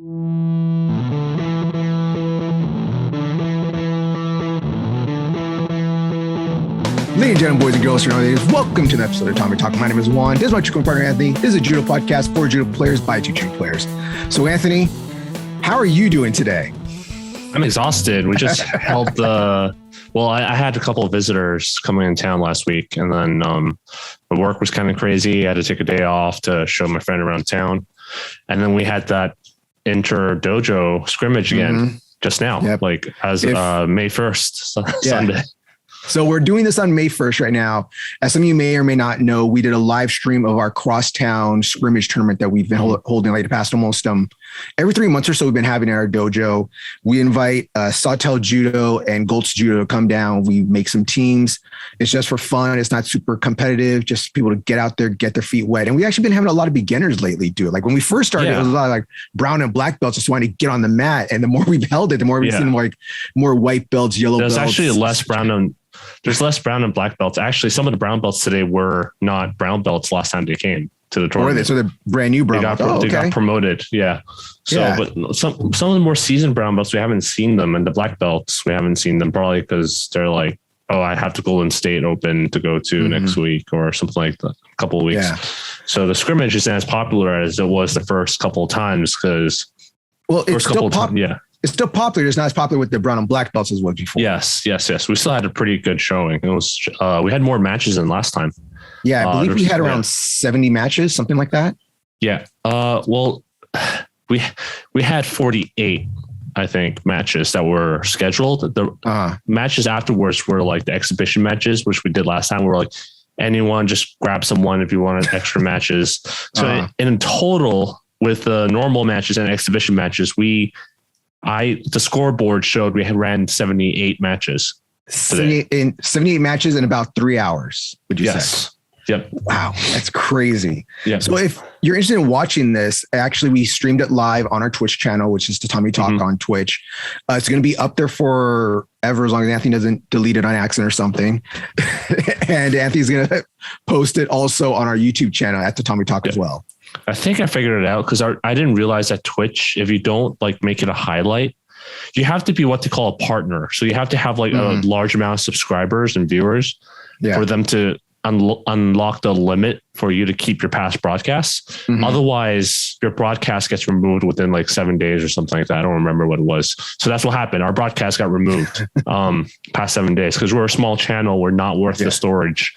Ladies and gentlemen, boys and girls, welcome to the episode of Tatami Talk. My name is Juan. This is my true partner, Anthony. This is a judo podcast for judo players by two judo players. So, Anthony, how are you doing today? I'm exhausted. We just held the... Well, I had a couple of visitors coming in town last week, and then the work was kind of crazy. I had to take a day off to show my friend around town. And then we had that inter-dojo scrimmage again just now, like as May 1st, Sunday. So we're doing this on May 1st right now. As some of you may or may not know, we did a live stream of our crosstown scrimmage tournament that we've been holding like the past almost every 3 months or so. We've been having at our dojo. We invite Sawtelle Judo and Goltz Judo to come down. We make some teams. It's just for fun. It's not super competitive, just people to get out there, get their feet wet. And we've actually been having a lot of beginners lately do it. Like when we first started, it was a lot of like brown and black belts just wanting to get on the mat. And the more we've held it, the more we've seen like more white belts, yellow belts. There's actually there's less brown and black belts. Actually, some of the brown belts today were not brown belts last time they came to the tournament. So they're brand new brown belts. They got promoted. Yeah. So, but some of the more seasoned brown belts, we haven't seen them. And the black belts, we haven't seen them probably because they're like, oh, I have to Golden State Open to go to next week or something like that, a couple of weeks. Yeah. So the scrimmage isn't as popular as it was the first couple of times because it's still popular. It's still popular. It's not as popular with the brown and black belts as it was before. Yes. We still had a pretty good showing. It was we had more matches than last time. Yeah, I believe we had around 70 matches, something like that. Yeah. Well, we had 48, I think, matches that were scheduled. The matches afterwards were like the exhibition matches, which we did last time. We're like, anyone just grab someone if you wanted extra matches. So in total, with the normal matches and exhibition matches, the scoreboard showed we had ran 78 matches. 78 matches in about 3 hours, would you say? Yep. Wow, that's crazy. Yeah. So if you're interested in watching this, actually, we streamed it live on our Twitch channel, which is Tatami Talk on Twitch. It's going to be up there forever as long as Anthony doesn't delete it on accident or something. And Anthony's going to post it also on our YouTube channel at Tatami Talk as well. I think I figured it out because I didn't realize that Twitch, if you don't like make it a highlight, you have to be what they call a partner. So you have to have like a large amount of subscribers and viewers for them to unlock the limit for you to keep your past broadcasts. Otherwise, your broadcast gets removed within like 7 days or something like that. I don't remember what it was. So that's what happened. Our broadcast got removed past 7 days because we're a small channel. We're not worth the storage.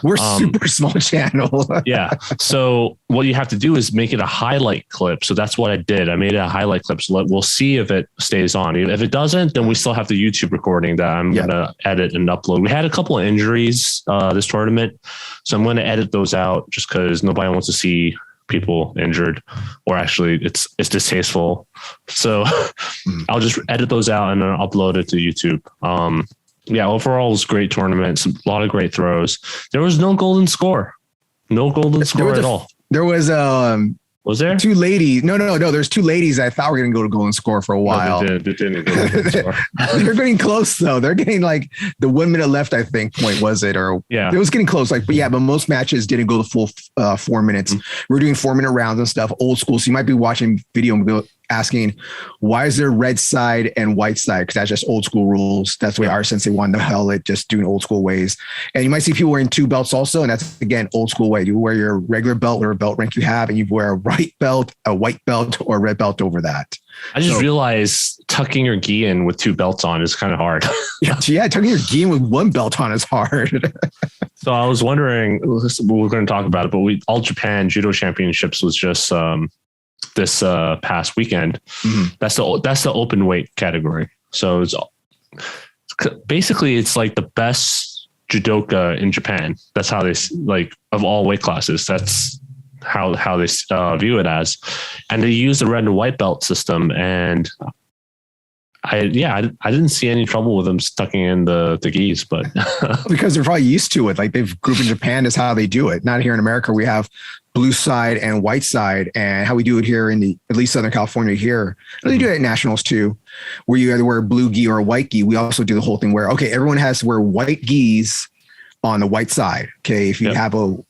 We're super small channel. Yeah. So what you have to do is make it a highlight clip. So that's what I did. I made it a highlight clip. So we'll see if it stays on. If it doesn't, then we still have the YouTube recording that I'm going to edit and upload. We had a couple of injuries this tournament. So I'm going to edit those out just because nobody wants to see people injured, or actually it's distasteful. So I'll just edit those out and then upload it to YouTube. Overall it was a great tournament. A lot of great throws. There was no golden score. No golden score at all. There was Was there? Two ladies. No. There's two ladies I thought were going to go to Golden Score for a while. No, they didn't go to Golden Score. They're getting close though. They're getting like the 1 minute left, I think, point was it? Or it was getting close. But most matches didn't go the full 4 minutes. We're doing 4 minute rounds and stuff, old school. So you might be watching video and asking, why is there red side and white side? Because that's just old school rules. That's the way our sensei wanted to hell it, just doing old school ways. And you might see people wearing two belts also. And that's, again, old school way. You wear your regular belt or belt rank you have, and you wear a white belt, or a red belt over that. I just realized tucking your gi in with two belts on is kind of hard. Yeah, tucking your gi in with one belt on is hard. So I was wondering, we're going to talk about it, but All Japan Judo Championships was just this past weekend. That's the open weight category. So it's basically like the best judoka in Japan. That's how they of all weight classes. That's how they view it as, and they use the red and white belt system. And I didn't see any trouble with them tucking in the gis, but because they're probably used to it. Like they've grouped in Japan is how they do it. Not here in America. We have blue side and white side, and how we do it here in at least Southern California here. They do it at nationals too, where you either wear a blue gi or a white gi. We also do the whole thing where, okay, everyone has to wear white gis on the white side. Okay. If you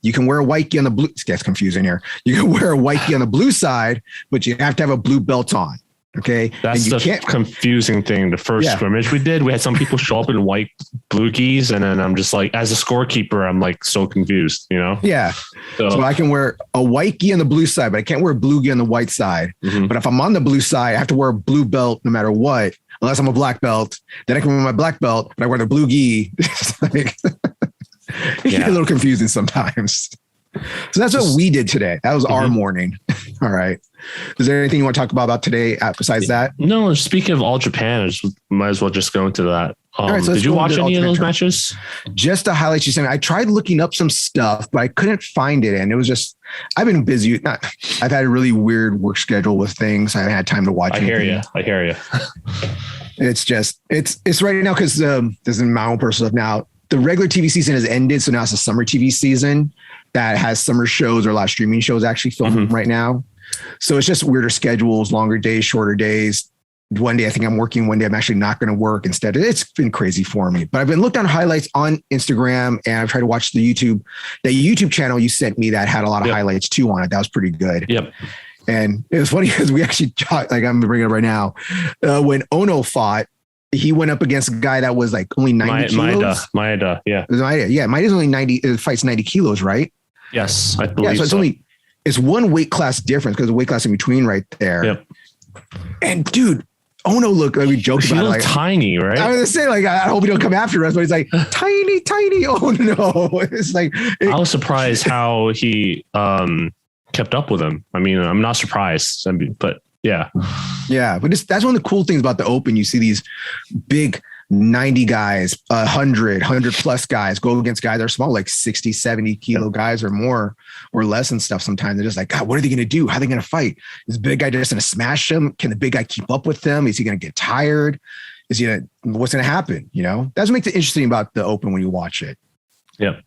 you can wear a white gi on the blue, it gets confusing here. You can wear a white gi on the blue side, but you have to have a blue belt on. Okay. That's the confusing thing. The first scrimmage we did, we had some people show up in white blue gis. And then I'm just like, as a scorekeeper, I'm like so confused, you know? Yeah. So I can wear a white gi on the blue side, but I can't wear a blue gi on the white side. Mm-hmm. But if I'm on the blue side, I have to wear a blue belt no matter what, unless I'm a black belt. Then I can wear my black belt, but I wear the blue gi. It can get a little confusing sometimes. So that's what we did today. That was our morning. All right. Is there anything you want to talk about today besides that? No, speaking of All Japan, I might as well just go into that. All right, so did you watch any of those matches? Just the highlights you sent me. I tried looking up some stuff, but I couldn't find it. And it was just, I've been busy. I've had a really weird work schedule with things. I haven't had time to watch anything. I hear you. It's just, it's right now because this is my own personal stuff now. The regular TV season has ended. So now it's a summer TV season that has summer shows or a lot of streaming shows actually filming right now. So it's just weirder schedules, longer days, shorter days. One day I think I'm working, one day I'm actually not going to work instead. It's been crazy for me, but I've been looking on highlights on Instagram and I've tried to watch the YouTube channel you sent me that had a lot of highlights too on it. That was pretty good. Yep. And it was funny because we actually, like I'm bringing it up right now. When Ono fought, he went up against a guy that was like only 90 kilos. Maeda, yeah. Yeah, Maeda's only 90, it fights 90 kilos, right? Yes, I believe so. It's one weight class difference because the weight class in between right there. Yep. And dude, Ono looked like we joked about it. Like, tiny, right? I was gonna say, like, I hope he don't come after us, but he's like tiny. Oh no. It's like I was surprised how he kept up with him. I mean, I'm not surprised. But yeah. Yeah. But that's one of the cool things about the Open. You see these big 90 guys, 100 plus guys go against guys that are small, like 60, 70 kilo guys or more or less and stuff. Sometimes they're just like, God, what are they going to do? How are they going to fight? Is the big guy just going to smash him? Can the big guy keep up with them? Is he going to get tired? What's going to happen? You know, that's what makes it interesting about the Open when you watch it. Yep.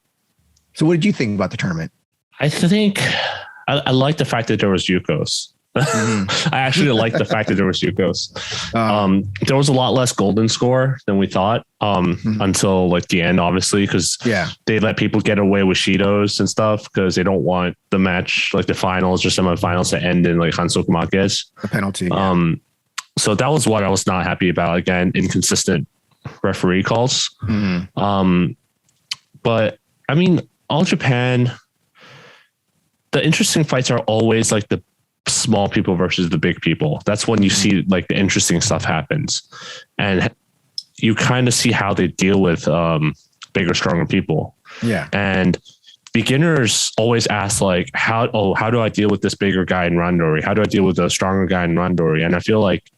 So what did you think about the tournament? I think I like the fact that there was Yukos. I actually like the fact that there was Yukos. There was a lot less golden score than we thought until like the end, obviously, because they let people get away with Shidos and stuff because they don't want the match, like the finals or semifinals, to end in like Hansoku Makes. A penalty. So that was what I was not happy about. Again, inconsistent referee calls. But I mean, All Japan, the interesting fights are always like the small people versus the big people. That's when you see like the interesting stuff happens, and you kind of see how they deal with bigger, stronger people. Yeah. And beginners always ask like, how do I deal with this bigger guy in Randori? How do I deal with a stronger guy in Randori? And I feel like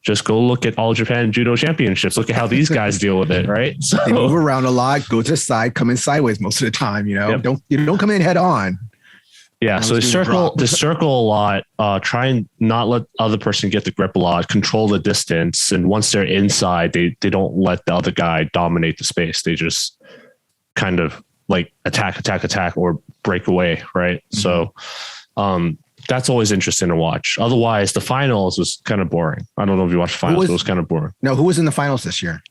just go look at All Japan Judo Championships. Look at how these guys deal with it, right? So they move around a lot, go to the side, come in sideways most of the time. You know, don't come in head on. Yeah, so they circle a lot, try and not let the other person get the grip a lot, control the distance. And once they're inside, they don't let the other guy dominate the space. They just kind of like attack, or break away, right? So that's always interesting to watch. Otherwise, the finals was kind of boring. I don't know if you watched the finals, but it was kind of boring. No, who was in the finals this year?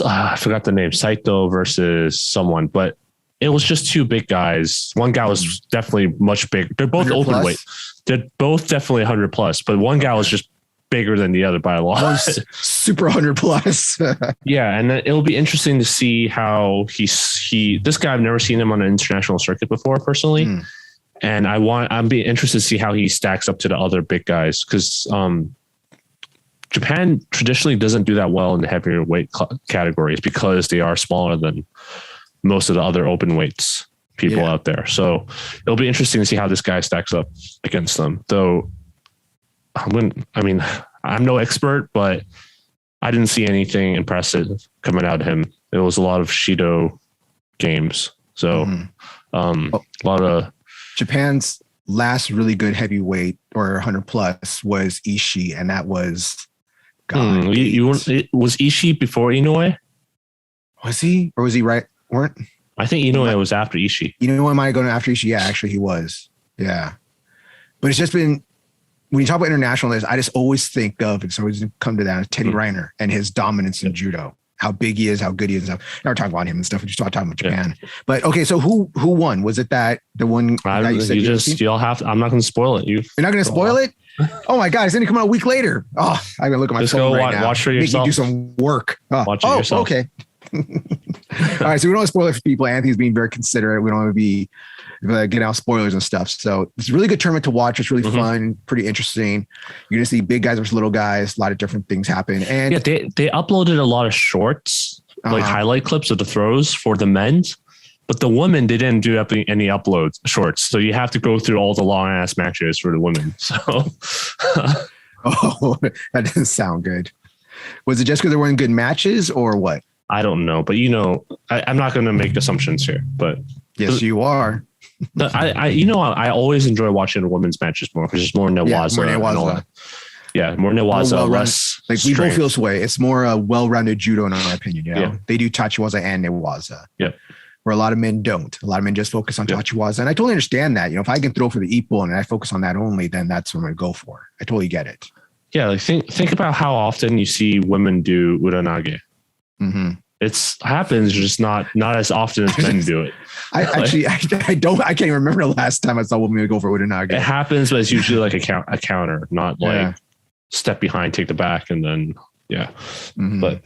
I forgot the name, Saito versus someone, but it was just two big guys. One guy was definitely much bigger. They're both open weight. They're both definitely 100 plus, but one guy was just bigger than the other by a lot. One's super 100 plus. Yeah. And it'll be interesting to see how this guy, I've never seen him on an international circuit before personally. And I'm being interested to see how he stacks up to the other big guys. Cause, Japan traditionally doesn't do that well in the heavier weight categories because they are smaller than most of the other open weights people out there. So it'll be interesting to see how this guy stacks up against them. Though I'm no expert, but I didn't see anything impressive coming out of him. It was a lot of Shido games. So a lot of Japan's last really good heavyweight or 100 plus was Ishii. And that was, was Ishii before Inoue? Was he, or was he right? I think Inoue was after Ishii. Inoue might have gone after Ishii. Yeah, actually he was. Yeah. But it's just been, when you talk about international, I just always think of, it's always come to that, Teddy Reiner and his dominance in judo. how big he is, how good he is. Now we're talking about him and stuff. We just talking about Japan. But okay, so who won? Was it the one that you said you'll have to, I'm not going to spoil it. You're not going to spoil it? Oh my God, it's going to come out a week later. Oh, I'm going to look at my phone right now. Watch for yourself. Make you do some work. Watch it yourself. Okay. All right, so we don't want to spoil it for people. Anthony's being very considerate. We don't want to be getting out spoilers and stuff. So it's a really good tournament to watch. It's really fun, pretty interesting. You're going to see big guys versus little guys. A lot of different things happen. And they uploaded a lot of shorts, like highlight clips of the throws for the men's. But the women, they didn't do any uploads shorts. So you have to go through all the long ass matches for the women. So oh, that doesn't sound good. Was it just because there weren't good matches or what? I don't know. But I'm not going to make assumptions here. But yes, you are. I always enjoy watching the women's matches more because it's more Newaza. More Newaza, less like we both feel this way. It's more a well-rounded judo in our opinion. They do Tachiwaza and Newaza. Yeah. Where a lot of men don't. A lot of men just focus on Tachiwaza. And I totally understand that. If I can throw for the Ippon and I focus on that only, then that's what I'm going to go for. I totally get it. Yeah. Like think about how often you see women do Uranage. Mm-hmm. It happens, just not as often as men do it. I can't even remember the last time I saw women go for Uranage. It happens, but it's usually like a counter, not like step behind, take the back, and then But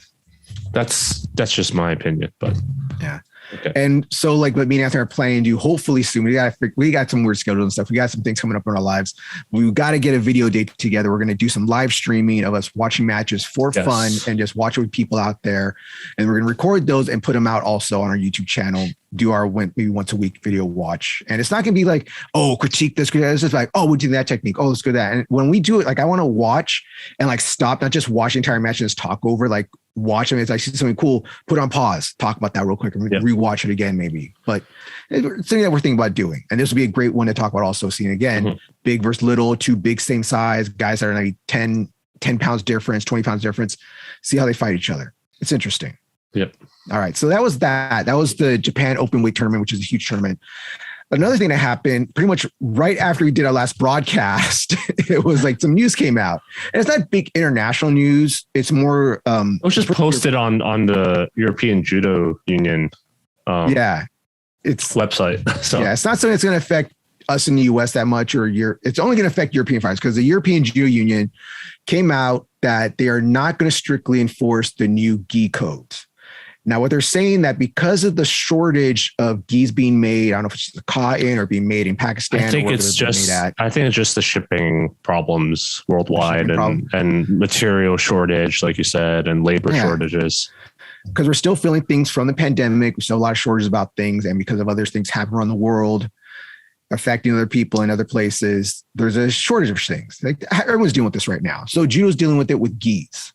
that's just my opinion. But yeah. Okay. And so like what me and Anthony are planning to do hopefully soon. We got some weird schedules and stuff. We got some things coming up in our lives. We got to get a video date together. We're going to do some live streaming of us watching matches for fun and just watch with people out there. And we're going to record those and put them out also on our YouTube channel. Do our maybe once a week video watch. And it's not going to be like, oh, critique this. It's just like, oh, we'll do that technique. Oh, let's do that. And when we do it, like I want to watch and like stop, not just watch the entire match and just talk over, like watch them. It's like see something cool, put on pause, talk about that real quick and rewatch it again, maybe. But it's something that we're thinking about doing. And this would be a great one to talk about also seeing again, big versus little, two big, same size guys that are like 10 pounds difference, 20 pounds difference, see how they fight each other. It's interesting. Yep. All right. So that was the Japan open weight tournament, which is a huge tournament. Another thing that happened pretty much right after we did our last broadcast, it was like some news came out and it's not big international news. It's more, it was just posted on the European Judo Union. It's website. So it's not something that's going to affect us in the US that much it's only going to affect European fighters because the European Judo Union came out that they are not going to strictly enforce the new gi codes. Now, what they're saying that because of the shortage of gis being made, I don't know if it's the cotton or being made in Pakistan. I think it's just the shipping problems worldwide and material shortage, like you said, and labor shortages. Because we're still feeling things from the pandemic. We still have a lot of shortages about things. And because of other things happening around the world, affecting other people in other places, there's a shortage of things. Like everyone's dealing with this right now. So judo's dealing with it with gis.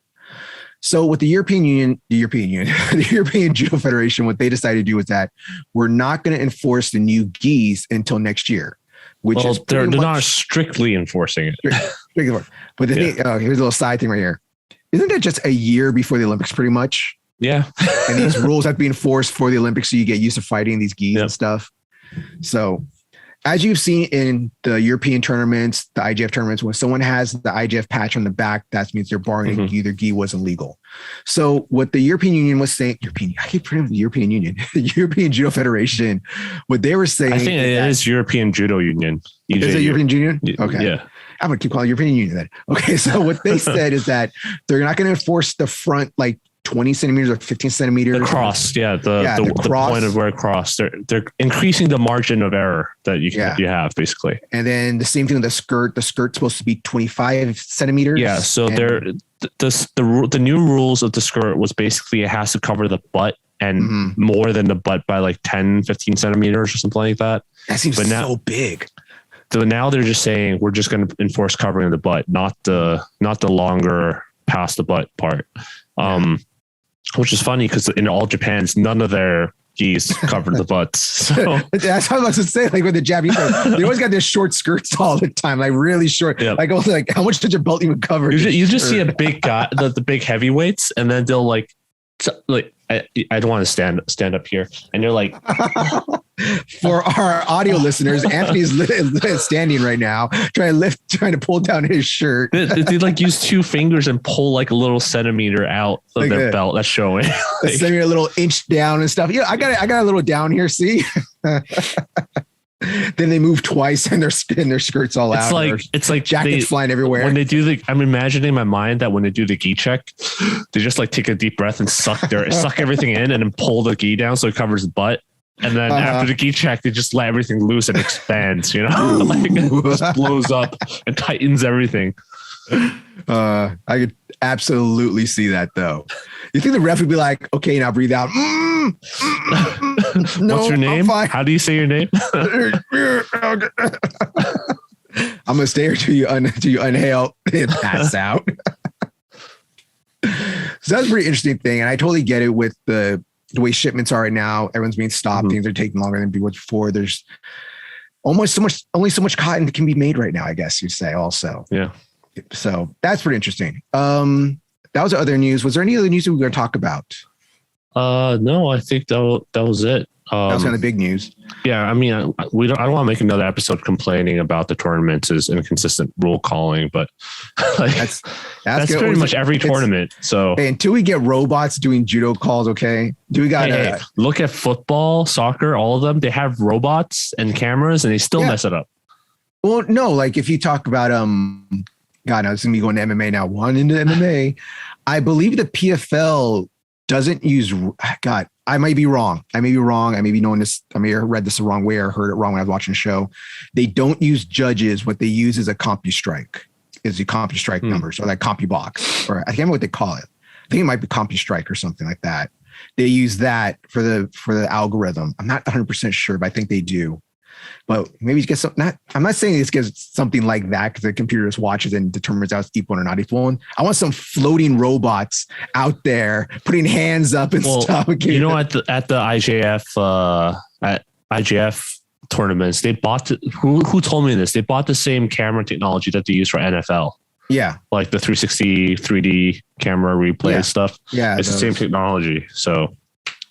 So with the European Judo Federation, what they decided to do is that we're not going to enforce the new gis until next year, which is they're not strictly enforcing it. But the thing, here's a little side thing right here. Isn't that just a year before the Olympics pretty much? Yeah. And these rules have to be enforced for the Olympics. So you get used to fighting these gis and stuff. So as you've seen in the European tournaments, the IGF tournaments, when someone has the IGF patch on the back, that means they're barring either gi was illegal. So what the European Union was saying, I keep pronouncing the European Union, the European Judo Federation, what they were saying. I think it is European Judo Union. EJU. Is it European Union? Okay. Yeah. I'm going to keep calling it European Union then. Okay. So what they said is that they're not going to enforce the front, like 20 centimeters or 15 centimeters. The cross. The point of where it crossed. They're increasing the margin of error that you have basically. And then the same thing with the skirt. The skirt's supposed to be 25 centimeters. Yeah. So the new rules of the skirt was basically it has to cover the butt and more than the butt by like 10, 15 centimeters or something like that. That seems so big. So now they're just saying we're just going to enforce covering the butt, not the longer past the butt part. Which is funny because in all Japan's, none of their gis covered the butts. So that's how I was to say. Like with the Japanese, they always got their short skirts all the time, like really short. Yep. Like how much does your belt even cover? You just see a big guy, the big heavyweights, and then they'll like I don't want to stand up here, and they're like For our audio listeners, Anthony's standing right now, trying to pull down his shirt. They like use two fingers and pull like a little centimeter out of their belt. That's showing. Send me a little inch down and stuff. Yeah, I got a little down here. See. Then they move twice and their skirts all out. It's like jackets flying everywhere. When they do I'm imagining in my mind that when they do the gi check, they just like take a deep breath and suck everything in and then pull the gi down so it covers the butt. And then after the gi check, they just let everything loose and expands, like it just blows up and tightens everything. I could absolutely see that though. You think the ref would be like, okay, now breathe out. No, what's your name? How do you say your name? I'm going to stay here till you inhale and pass out. So that's a pretty interesting thing. And I totally get it with the way shipments are right now. Everyone's being stopped. Mm-hmm. Things are taking longer than before. There's only so much cotton that can be made right now, I guess you'd say also. Yeah. So that's pretty interesting. That was other news. Was there any other news that we were going to talk about? No, I think that was it. That was kind of big news. Yeah, I mean, I don't want to make another episode complaining about the tournaments as inconsistent rule calling, but like, that's pretty much every tournament. So until we get robots doing judo calls, okay? Look at football, soccer, all of them. They have robots and cameras, and they still mess it up. Well, no, like if you talk about God, now it's gonna be going to MMA now. One into MMA, I believe the PFL doesn't use. God, I might be wrong. I may be knowing this. I may have read this the wrong way or heard it wrong when I was watching the show. They don't use judges. What they use is a CompuStrike. Is the CompuStrike numbers or like CompuBox, or I can't remember what they call it. I think it might be CompuStrike or something like that. They use that for the algorithm. I'm not 100% sure, but I think they do. But maybe you get some. I'm not saying this gets something like that because the computer just watches and determines out it's equal or not equal. I want some floating robots out there putting hands up and stuff. Okay. You know, at the IJF tournaments, they bought who told me this? They bought the same camera technology that they use for NFL. Yeah, like the 360 3D camera replay stuff. Yeah, it's the same technology. So.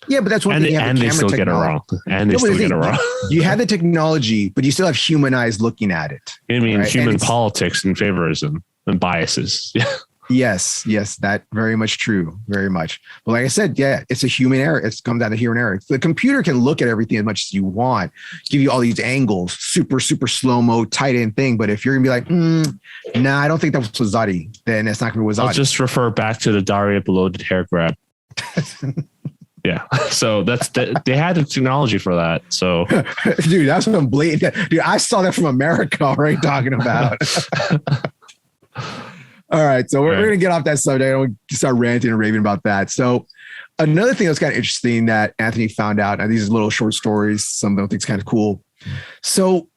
Yeah, but that's one thing. And they still get it wrong. You have the technology, but you still have human eyes looking at it. I mean, right? Human politics and favorism and biases. Yeah. Yes, that very much true. Very much. But like I said, yeah, it's a human error. It comes down to human error. The computer can look at everything as much as you want, give you all these angles, super, super slow-mo, tight end thing. But if you're going to be like, nah, I don't think that was Wazadi, then it's not going to be Wazadi. I'll just refer back to the Daria bloated hair grab. Yeah. So they had the technology for that. So dude, that's what I'm blatant. Dude, I saw that from America already talking about. All right. So we're going to get off that subject. I don't start ranting and raving about that. So another thing that's kind of interesting that Anthony found out, and these are little short stories, some of them think kind of cool. So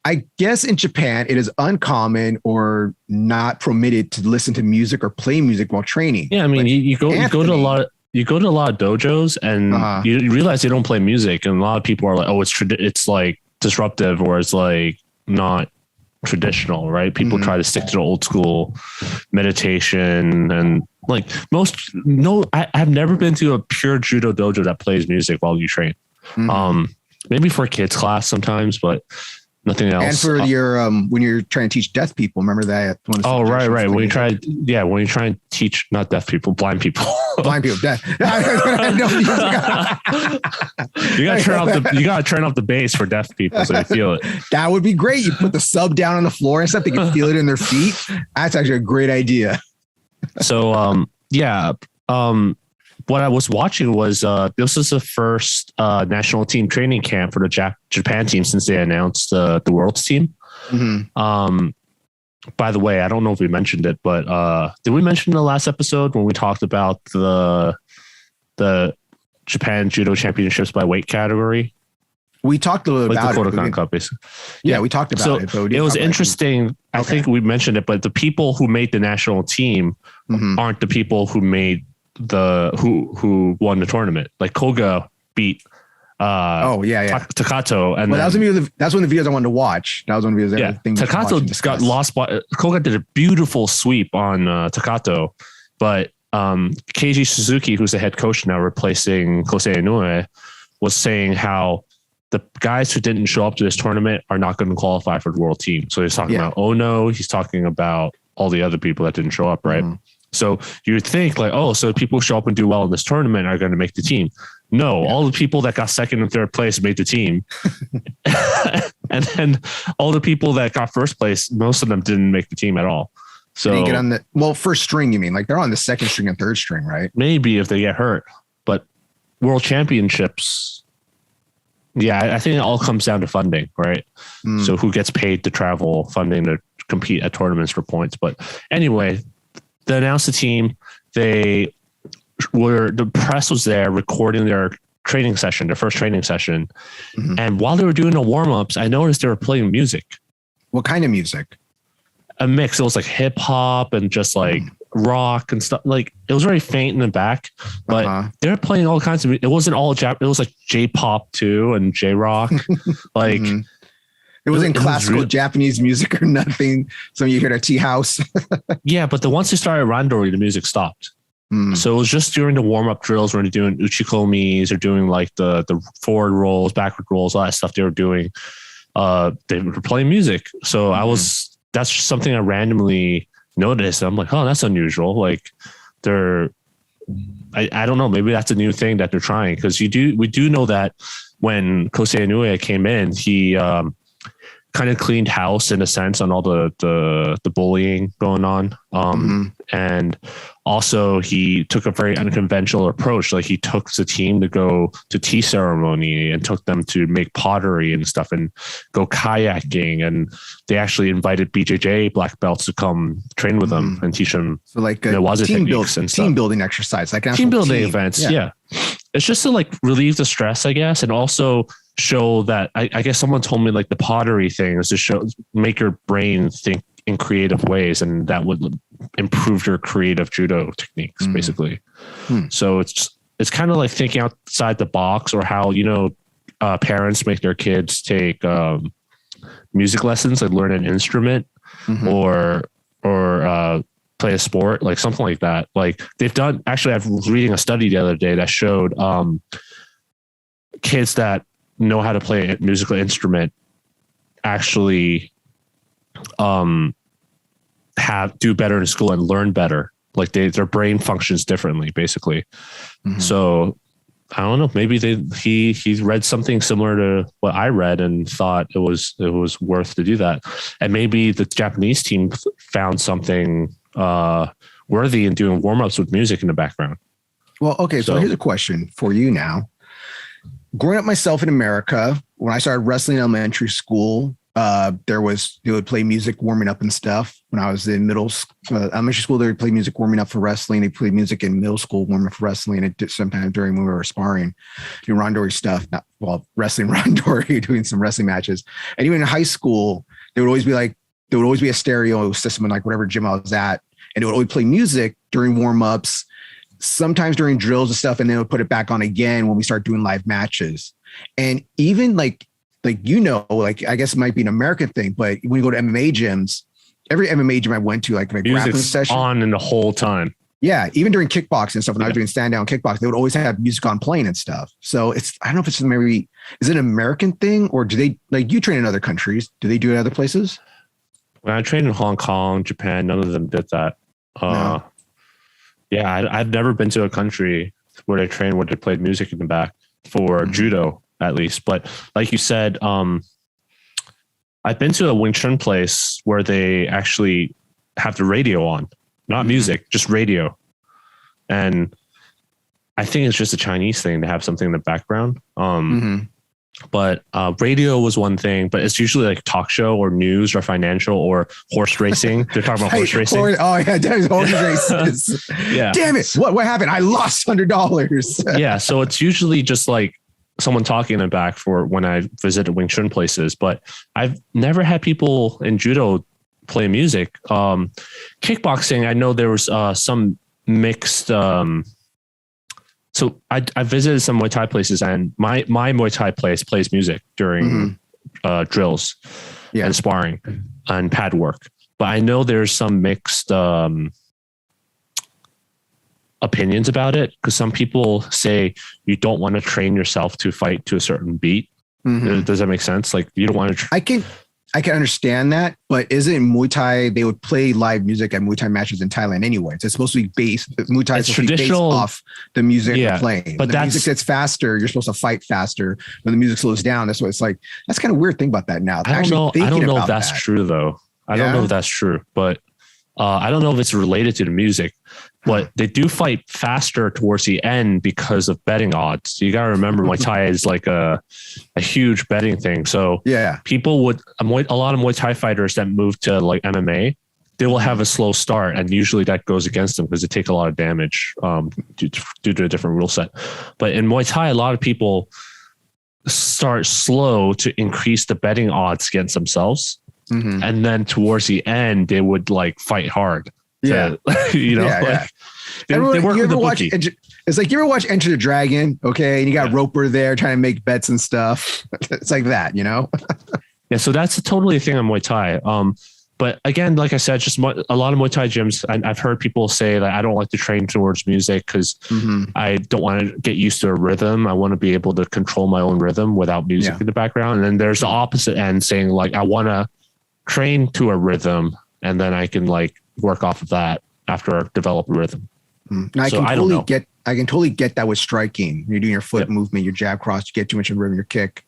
I guess in Japan, it is uncommon or not permitted to listen to music or play music while training. Yeah. I mean, you go to a lot of dojos and you realize they don't play music, and a lot of people are like, oh, it's like disruptive or it's like not traditional, right? People try to stick to the old school meditation and like I've never been to a pure judo dojo that plays music while you train. Maybe for a kids class sometimes, but nothing else. And for your when you're trying to teach deaf people, remember that? Right. When you try and teach not deaf people, blind people. Blind people, deaf. You gotta turn off the bass for deaf people so they feel it. That would be great. You put the sub down on the floor and stuff. They can feel it in their feet. That's actually a great idea. So what I was watching was this is the first national team training camp for the Japan team since they announced the World's team. By the way, I don't know if we mentioned it, but did we mention in the last episode when we talked about the Japan Judo Championships by weight category? We talked a little like about the Kodokan Cup, basically. Yeah, we talked about it. But it was interesting. I think we mentioned it, but the people who made the national team aren't the people who made who won the tournament. Like Koga beat Takato, and that's one of the videos I wanted to watch. That was one of the videos. Takato got lost by Koga did a beautiful sweep on Takato, but Keiji Suzuki, who's the head coach now replacing Kosei Inoue, was saying how the guys who didn't show up to this tournament are not going to qualify for the world team. So he's talking about Ono. He's talking about all the other people that didn't show up, right? So you would think like, oh, so people who show up and do well in this tournament are going to make the team. No, all the people that got second and third place made the team. And then all the people that got first place, most of them didn't make the team at all. So they get on the first string, you mean? Like they're on the second string and third string, right? Maybe if they get hurt. But world championships, I think it all comes down to funding, right? So who gets paid to travel, funding to compete at tournaments for points. But anyway, they announced the team. The press was there recording their training session, their first training session. And while they were doing the warm-ups, I noticed they were playing music. What kind of music? A mix. It was like hip hop and just like rock and stuff. Like it was very faint in the back, but they were playing all kinds of. It wasn't all It was like J-pop too and J-rock. Like it wasn't classical Japanese music or nothing. So you hear the tea house. Yeah, but once they started randori, the music stopped. So it was just during the warm-up drills when they're doing uchikomis or doing like the forward rolls, backward rolls, all that stuff they were doing. They were playing music. So that's just something I randomly noticed. I'm like, oh, that's unusual. Like I don't know. Maybe that's a new thing that they're trying. Cause we do know that when Kosei Inoue came in, he kind of cleaned house in a sense on all the bullying going on. And also he took a very unconventional approach. Like he took the team to go to tea ceremony and took them to make pottery and stuff and go kayaking. And they actually invited BJJ black belts to come train with them and teach them. So like a team building exercise, like team building events. Yeah. It's just to like relieve the stress, I guess. And also show that I guess someone told me like the pottery thing is to make your brain think in creative ways, and that would improve your creative judo techniques, basically. So it's kind of like thinking outside the box, or how parents make their kids take music lessons, like learn an instrument or play a sport, like something like that. Like they've done. Actually, I was reading a study the other day that showed kids that know how to play a musical instrument actually do better in school and learn better. Like their brain functions differently, basically. So I don't know, maybe he read something similar to what I read and thought it was worth to do that. And maybe the Japanese team found something worthy in doing warm-ups with music in the background. Well, okay. So here's a question for you now. Growing up myself in America, when I started wrestling in elementary school, they would play music warming up and stuff. When I was in elementary school, they would play music warming up for wrestling. They played music in middle school warming up for wrestling. And sometimes during when we were sparring, doing randori stuff, wrestling randori, doing some wrestling matches. And even in high school, there would always be a stereo system in like whatever gym I was at. And it would always play music during warm-ups, sometimes during drills and stuff. And then it would put it back on again when we start doing live matches. And even like, I guess it might be an American thing, but when you go to MMA gyms, every MMA gym I went to, like my grappling session on in the whole time. Yeah. Even during kickboxing and stuff, when I was doing stand down kickboxing, they would always have music on playing and stuff. So I don't know if it's maybe, is it an American thing, or do they, like, you train in other countries? Do they do it in other places? When I trained in Hong Kong, Japan, none of them did that. No. Yeah. I've never been to a country where they train, where they played music in the back for judo, at least. But like you said, I've been to a Wing Chun place where they actually have the radio on, not music, just radio. And I think it's just a Chinese thing to have something in the background. But radio was one thing, but it's usually like talk show or news or financial or horse racing. They're talking about horse racing. Horse races. Yeah. Damn it. What happened? I lost $100. Yeah. So it's usually just like someone talking in the back for when I visited Wing Chun places, but I've never had people in judo play music. Kickboxing, I know there was some mixed. So I visited some Muay Thai places, and my Muay Thai place plays music during drills and sparring and pad work. But I know there's some mixed opinions about it, because some people say you don't want to train yourself to fight to a certain beat. Mhm. Does that make sense? Like you don't want to. I can understand that, but isn't Muay Thai? They would play live music at Muay Thai matches in Thailand anyway. It's supposed to be based. Muay Thai is supposed to be based off the music they're playing. But the music gets faster. You're supposed to fight faster. When the music slows down, that's what it's like. That's kind of weird thing about that now. I don't know if that's true though. I don't know if that's true, but I don't know if it's related to the music. But they do fight faster towards the end because of betting odds. You got to remember Muay Thai is like a huge betting thing. So people would, a lot of Muay Thai fighters that move to like MMA, they will have a slow start. And usually that goes against them because they take a lot of damage due to a different rule set. But in Muay Thai, a lot of people start slow to increase the betting odds against themselves. Mm-hmm. And then towards the end, they would like fight hard. They work with the bookie. It's like you ever watch Enter the Dragon, okay? And you got Roper there trying to make bets and stuff. It's like that, you know? Yeah, so that's totally a thing on Muay Thai. But again, like I said, just a lot of Muay Thai gyms, I've heard people say that I don't like to train towards music because I don't want to get used to a rhythm. I want to be able to control my own rhythm without music in the background. And then there's the opposite end saying like, I want to train to a rhythm and then I can like work off of that after I develop a rhythm. I can totally get that with striking. You're doing your foot movement, your jab cross, you get too much of a rhythm, your kick.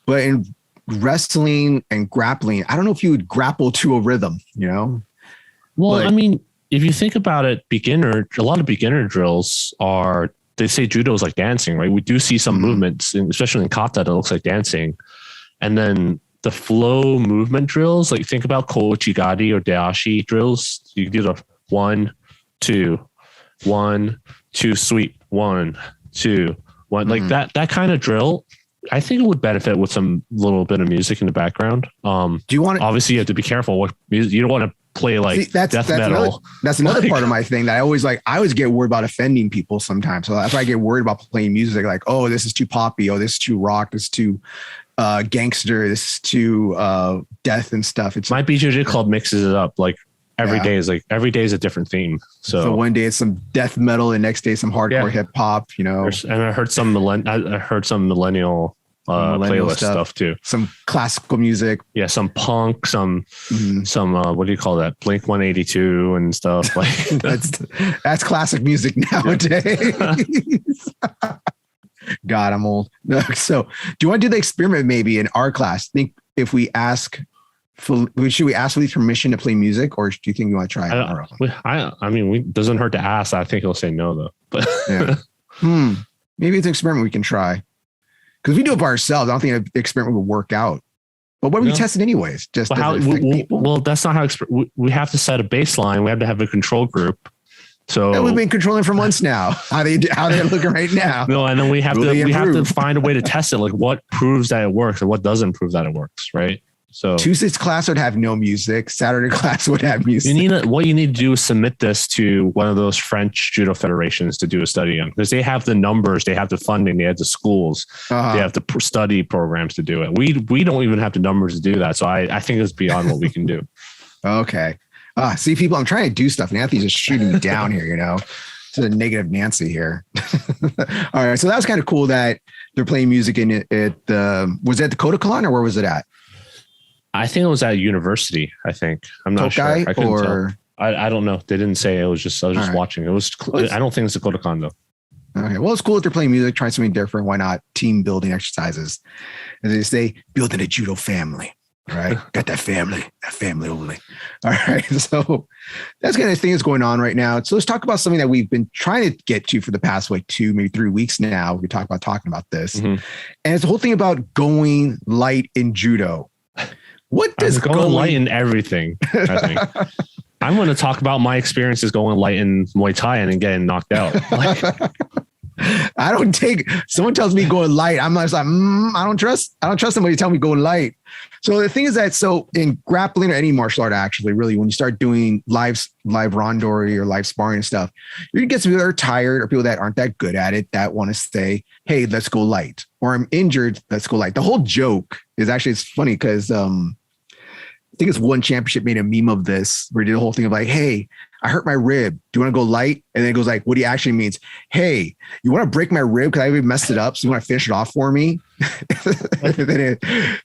But in wrestling and grappling, I don't know if you would grapple to a rhythm, you know? Well, I mean, if you think about it, a lot of beginner drills they say judo is like dancing, right? We do see some movements, especially in kata, that looks like dancing. And then the flow movement drills, like think about koichigari or dashi drills. You do the 1, 2, 1, 2 sweep, 1, 2, 1, like that kind of drill. I think it would benefit with some little bit of music in the background. Do you want to, obviously you have to be careful what music, you don't want to play like death metal. That's another part of my thing that I always get worried about offending people sometimes. So if I get worried about playing music, like, oh, this is too poppy. Oh, this is too rock. This is too gangster, this is too death and stuff. It's my BJJ club mixes it up. Like every day is a different theme. So one day it's some death metal, and next day some hardcore hip hop. You know, and I heard some millennial playlist stuff too. Some classical music, some punk, some what do you call that? Blink 182 and stuff like that's classic music nowadays. God, I'm old. So do you want to do the experiment maybe in our class? Think if we should we ask for permission to play music, or do you think you want to try it? I mean, doesn't hurt to ask. I think he'll say no though, but maybe it's an experiment we can try. Because if we do it by ourselves, I don't think the experiment will work out. But what if we test it anyways? Just well, that's not how we have to set a baseline. We have to have a control group. So we've been controlling for months now. How they're looking right now. No, and then we have to find a way to test it. Like what proves that it works and what doesn't prove that it works, right? So Tuesday's class would have no music. Saturday class would have music. What you need to do is submit this to one of those French judo federations to do a study on, because they have the numbers, they have the funding, they have the schools, they have the study programs to do it. We don't even have the numbers to do that. So I think it's beyond what we can do. Okay. See, people, I'm trying to do stuff and Anthony's just shooting me down here, you know. It's a negative Nancy here. All right. So that was kind of cool that they're playing music in it. Was it at the Kodokan or where was it at? I think it was at a university. I think I'm not sure. I couldn't tell. I don't know. They didn't say. I was just watching. It was. I don't think it's a Kodokan though. Okay. Well, it's cool that they're playing music, trying something different. Why not team building exercises? As they say, building a judo family. All right. Got that family only. All right. So that's kind of thing that's going on right now. So let's talk about something that we've been trying to get to for the past 2, maybe 3 weeks now. We talking about this. And it's the whole thing about going light in judo. What does going light in everything? I think. I'm going to talk about my experiences going light in Muay Thai and then getting knocked out. Someone tells me going light, I'm just like, I don't trust somebody to tell me going light. So the thing is that, in grappling or any martial art, actually, really, when you start doing live randori or live sparring and stuff, you're going to get some people that are tired or people that aren't that good at it that want to say, hey, let's go light, or I'm injured, let's go light. The whole joke is actually, it's funny because, I think it's one championship made a meme of this where he did the whole thing of like, hey, I hurt my rib. Do you want to go light? And then it goes like, what he actually means, hey, you want to break my rib because I already messed it up. So you want to finish it off for me? and then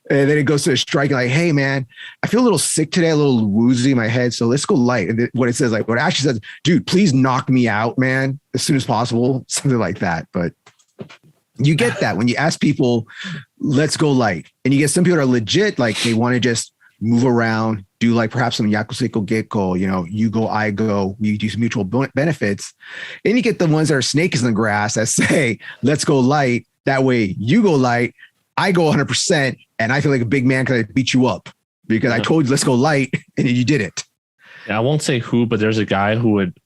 it goes to a strike like, hey man, I feel a little sick today, a little woozy in my head. So let's go light. And then what it says, like what it actually says, dude, please knock me out, man, as soon as possible. Something like that. But you get that when you ask people, let's go light. And you get some people that are legit, like they want to just move around, do like perhaps some yakuseiko gekko, you know, you go, I go, we do some mutual benefits. And you get the ones that are snakes in the grass that say, let's go light. That way you go light, I go 100%. And I feel like a big man because I beat you up because I told you, let's go light. And you did it. Yeah, I won't say who, but there's a guy who would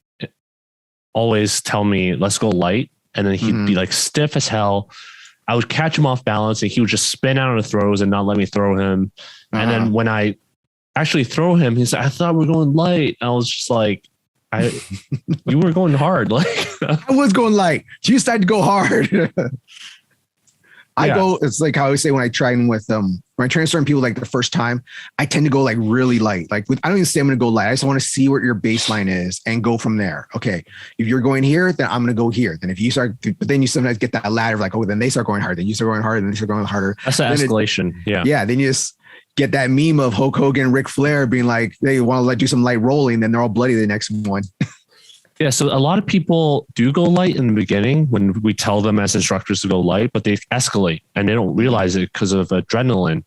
always tell me, let's go light. And then he'd be like stiff as hell. I would catch him off balance and he would just spin out of the throws and not let me throw him. And then when I actually throw him, he's like, I thought we were going light. I was just like, you were going hard. Like I was going light. You decided to go hard. It's like how I always say when I train with when I train certain people like the first time, I tend to go like really light. Like I don't even say I'm going to go light. I just want to see what your baseline is and go from there. Okay. If you're going here, then I'm going to go here. Then if you start, but then you sometimes get that ladder of like, oh, then they start going hard. Then you start going harder. Then they start going harder. That's the escalation. Yeah. Then you just get that meme of Hulk Hogan and Ric Flair being like, they want to do some light rolling. Then they're all bloody the next one. Yeah, so a lot of people do go light in the beginning when we tell them as instructors to go light, but they escalate and they don't realize it because of adrenaline.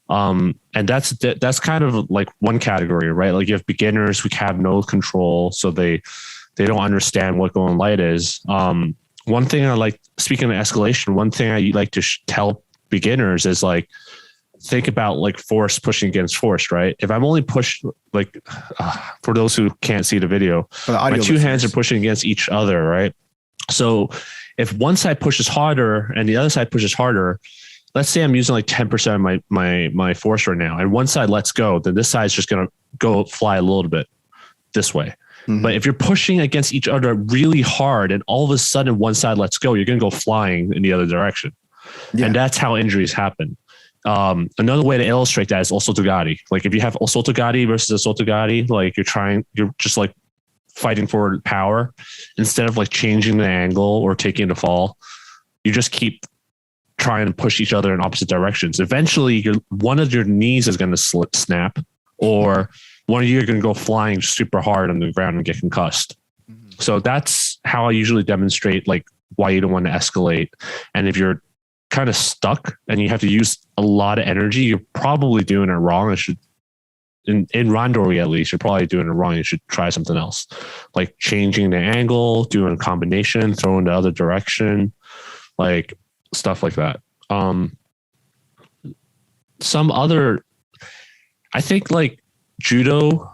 And that's kind of like one category, right? Like you have beginners who have no control, so they don't understand what going light is. One thing I like, speaking of escalation, one thing I like to tell beginners is like, think about like force pushing against force, right? If I'm only pushed like, for those who can't see the video, my two hands are pushing against each other, right? So if one side pushes harder and the other side pushes harder, let's say I'm using like 10% of my force right now and one side lets go, then this side's just going to go fly a little bit this way. But if you're pushing against each other really hard and all of a sudden one side lets go, you're going to go flying in the other direction. Yeah. And that's how injuries happen. Another way to illustrate that is osotogari. Like if you have osotogari versus osotogari, like you're just like fighting for power instead of like changing the angle or taking the fall. You just keep trying to push each other in opposite directions. Eventually, one of your knees is going to snap, or one of you are going to go flying super hard on the ground and get concussed. So that's how I usually demonstrate like why you don't want to escalate. And if you're kind of stuck and you have to use a lot of energy, you're probably doing it wrong. In randori at least, you're probably doing it wrong. You should try something else, like changing the angle, doing a combination, throwing the other direction, like stuff like that. Some other, I think like judo,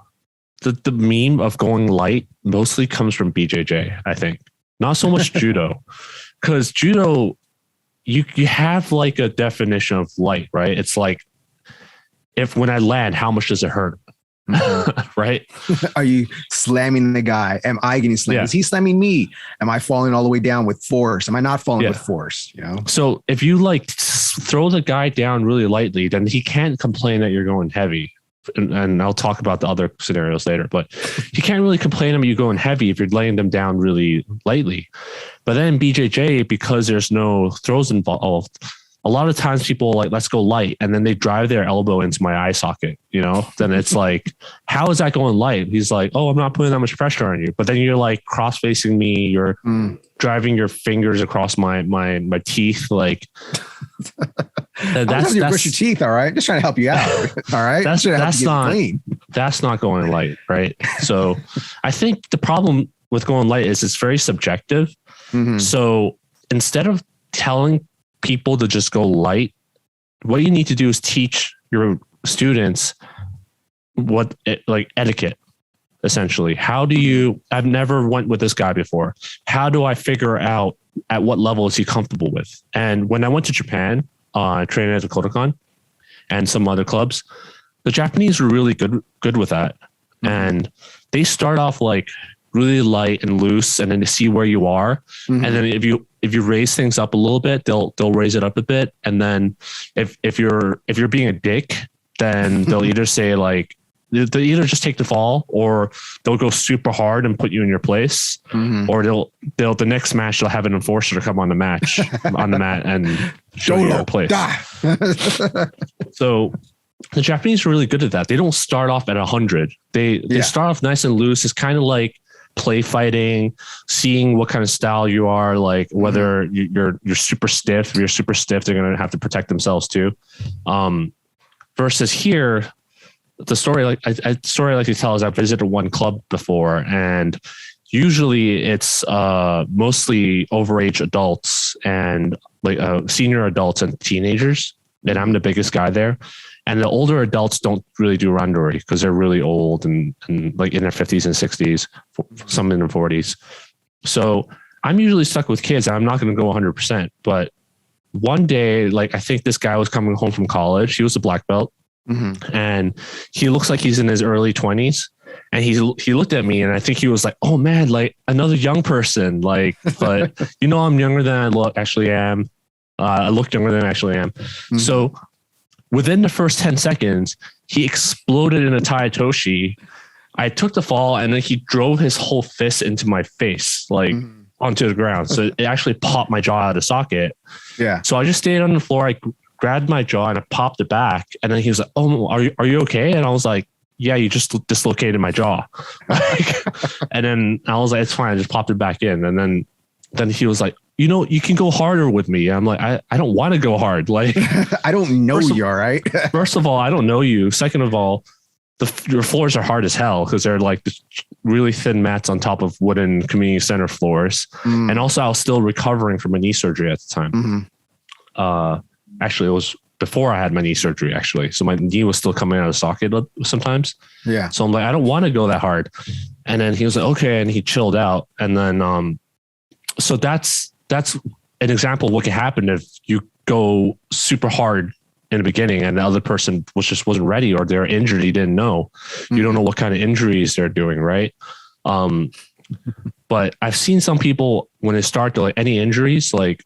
the meme of going light mostly comes from BJJ, I think. Not so much judo, because judo, you have like a definition of light, right? It's like, if when I land, how much does it hurt? Right? Are you slamming the guy? Am I getting slammed? Is he slamming me? Am I falling all the way down with force? Am I not falling with force? You know? So if you like throw the guy down really lightly, then he can't complain that you're going heavy. And I'll talk about the other scenarios later, but he can't really complain about you going heavy if you're laying them down really lightly. But then in BJJ, because there's no throws involved, a lot of times people are like, let's go light. And then they drive their elbow into my eye socket, you know, then it's like, how is that going light? He's like, oh, I'm not putting that much pressure on you. But then you're like cross facing me, you're driving your fingers across my teeth. Like that's brush your teeth. All right. Just trying to help you out. All right. That's not going light. Right. So I think the problem with going light is it's very subjective. So instead of telling people to just go light, what you need to do is teach your students like etiquette, essentially. I've never went with this guy before. How do I figure out at what level is he comfortable with? And when I went to Japan, I trained at the Kodokan and some other clubs, the Japanese were really good with that. And they start off like really light and loose, and then to see where you are. And then if you raise things up a little bit, they'll raise it up a bit. And then if you're being a dick, then they'll either say like, they either just take the fall, or they'll go super hard and put you in your place, or they'll the next match they'll have an enforcer to come on the mat and show you your place. So the Japanese are really good at that. They don't start off at 100. They start off nice and loose. It's kind of like play fighting, seeing what kind of style you are, like whether you're super stiff. If you're super stiff, they're going to have to protect themselves too. Versus here, the story like you tell is I've visited one club before, and usually it's mostly overage adults and like senior adults and teenagers. And I'm the biggest guy there. And the older adults don't really do randori because they're really old and like in their 50s and 60s, some in their 40s. So I'm usually stuck with kids. I'm not going to go 100%. But one day, like I think this guy was coming home from college. He was a black belt, and he looks like he's in his early 20s. And he looked at me, and I think he was like, "Oh man, like another young person." Like, but I'm younger than I actually am. I look younger than I actually am. So within the first 10 seconds, he exploded in a taitoshi. I took the fall, and then he drove his whole fist into my face, like onto the ground. So it actually popped my jaw out of the socket. Yeah. So I just stayed on the floor. I grabbed my jaw and I popped it back. And then he was like, "Oh, are you okay?" And I was like, "Yeah, you just dislocated my jaw." And then I was like, "It's fine." I just popped it back in. And then he was like, "You can go harder with me." I'm like, I don't want to go hard. Like, I don't know you, all right? First of all, I don't know you. Second of all, your floors are hard as hell because they're like really thin mats on top of wooden community center floors. And also I was still recovering from a knee surgery at the time. Actually, it was before I had my knee surgery, actually. So my knee was still coming out of the socket sometimes. Yeah. So I'm like, I don't want to go that hard. And then he was like, okay. And he chilled out. And then, so that's an example of what can happen if you go super hard in the beginning and the other person wasn't ready, or they're injured. You didn't know. You don't know what kind of injuries they're doing. Right. But I've seen some people when they start to like any injuries, like,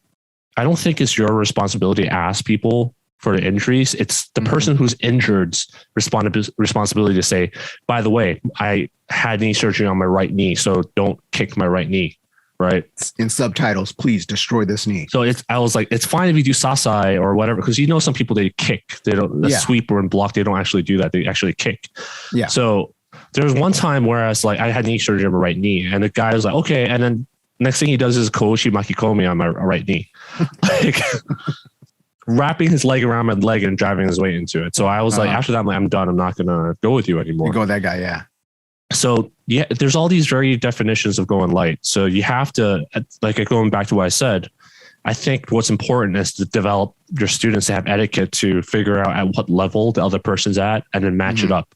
I don't think it's your responsibility to ask people for the injuries. It's the person who's injured's responsibility to say, by the way, I had knee surgery on my right knee, so don't kick my right knee. Right. In subtitles, please destroy this knee. So I was like, it's fine if you do sasai or whatever, because some people, they kick, they don't sweep or block. They don't actually do that. They actually kick. Yeah. So there was one time where I had knee surgery on my right knee, and the guy was like, okay. And then next thing he does is koshi makikomi on my right knee, like wrapping his leg around my leg and driving his weight into it. So I was like, after that, I'm done. I'm not going to go with you anymore. You go with that guy. Yeah. So yeah, there's all these very definitions of going light. So you have to, like, going back to what I said, I think what's important is to develop your students to have etiquette to figure out at what level the other person's at and then match it up.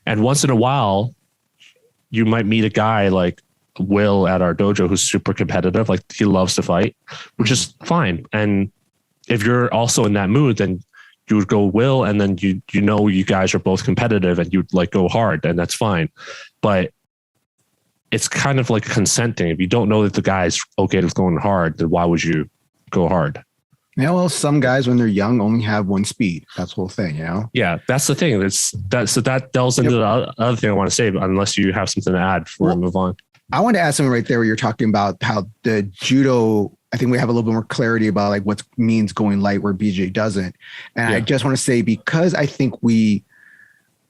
And once in a while, you might meet a guy like Will at our dojo who's super competitive. Like, he loves to fight, which is fine. And if you're also in that mood, then you would go Will, and then you guys are both competitive and you'd like go hard, and that's fine. But it's kind of like a consent thing. If you don't know that the guy's okay with going hard, then why would you go hard? Yeah, well, some guys when they're young only have one speed. That's the whole thing, Yeah, that's the thing. So that delves into the other thing I want to say, but unless you have something to add before we move on. I want to add something right there where you're talking about how the judo, I think we have a little bit more clarity about like what means going light where BJ doesn't. And I just want to say, because I think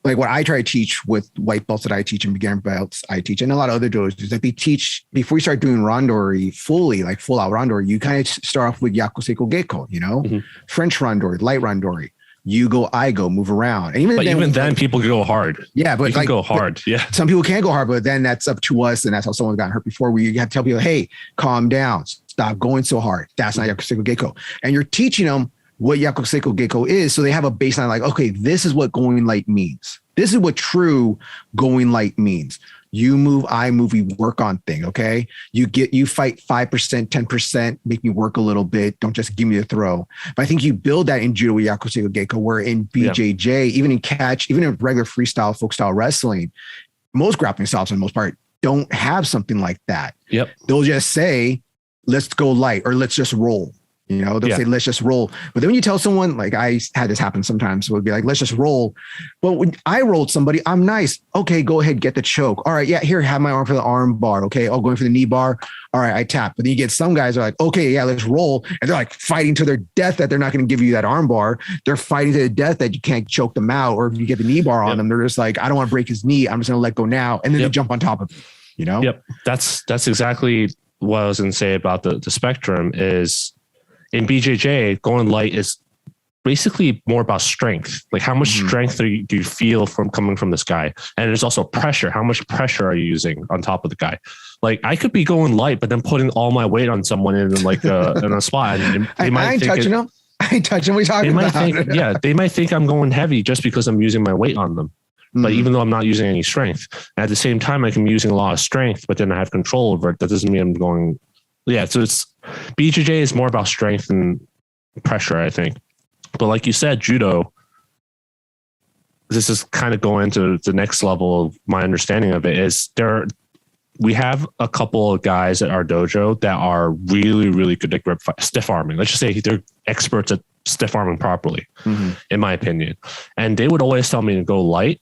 like what I try to teach with white belts that I teach and beginner belts I teach, and a lot of other dojos, is that they teach before you start doing randori fully, like full out randori, you kind of start off with yakuseko geko, French randori, light randori. You go, I go, move around. And even then people can go hard. Yeah, but you can go hard. Yeah. Some people can go hard, but then that's up to us. And that's how someone's gotten hurt before. We have to tell people, hey, calm down. Stop going so hard. That's not yakuseko geko. And you're teaching them what yakuseko geko is. So they have a baseline like, okay, this is what going light means. This is what true going light means. You move, I move, we work on thing. Okay. You fight 5%, 10%, make me work a little bit. Don't just give me the throw. But I think you build that in judo with yakuseko geko, where in BJJ, even in catch, even in regular freestyle, folk style wrestling, most grappling styles for the most part don't have something like that. Yep. They'll just say, let's go light, or let's just roll. You know, they'll say, let's just roll. But then when you tell someone, like I had this happen sometimes, so it would be like, let's just roll. But when I rolled somebody, I'm nice. Okay, go ahead, get the choke. All right, yeah, here, have my arm for the arm bar. Okay, oh, going for the knee bar. All right, I tap. But then you get some guys are like, okay, yeah, let's roll. And they're like fighting to their death that they're not going to give you that arm bar. They're fighting to the death that you can't choke them out. Or if you get the knee bar on them, they're just like, I don't want to break his knee. I'm just going to let go now. And then they jump on top of it, you know? Yep. That's exactly what I was going to say about the spectrum is, in BJJ, going light is basically more about strength. Like how much strength do you feel from coming from this guy? And there's also pressure. How much pressure are you using on top of the guy? Like I could be going light, but then putting all my weight on someone in like in a spot. And they might I ain't touching them. I ain't touching. What are you talking about? They might think I'm going heavy just because I'm using my weight on them. But even though I'm not using any strength, and at the same time, I can be using a lot of strength, but then I have control over it. That doesn't mean I'm going. Yeah, so it's BJJ is more about strength and pressure, I think. But like you said, judo, this is kind of going to the next level of my understanding of it is we have a couple of guys at our dojo that are really, really good at grip stiff arming. Let's just say they're experts at stiff arming properly, in my opinion. And they would always tell me to go light.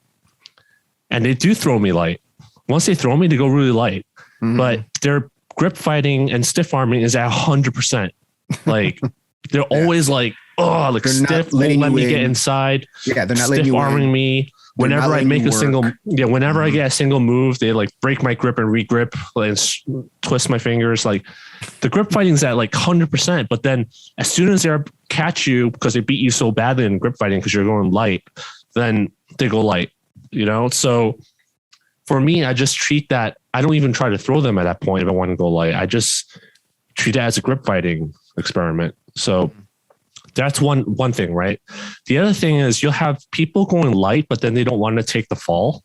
And they do throw me light. Once they throw me, they go really light. But they're grip fighting and stiff arming is at 100%. Like they're always like, oh, like stiff, won't let me get inside. Yeah, they're not stiff letting you arming me. Whenever I make a single, whenever I get a single move, they like break my grip and re-grip and twist my fingers. Like the grip fighting's at like 100%. But then as soon as they catch you because they beat you so badly in grip fighting because you're going light, then they go light. You know, so for me, I just treat that. I don't even try to throw them at that point if I want to go light. I just treat it as a grip fighting experiment. So that's one thing, right? The other thing is you'll have people going light, but then they don't want to take the fall.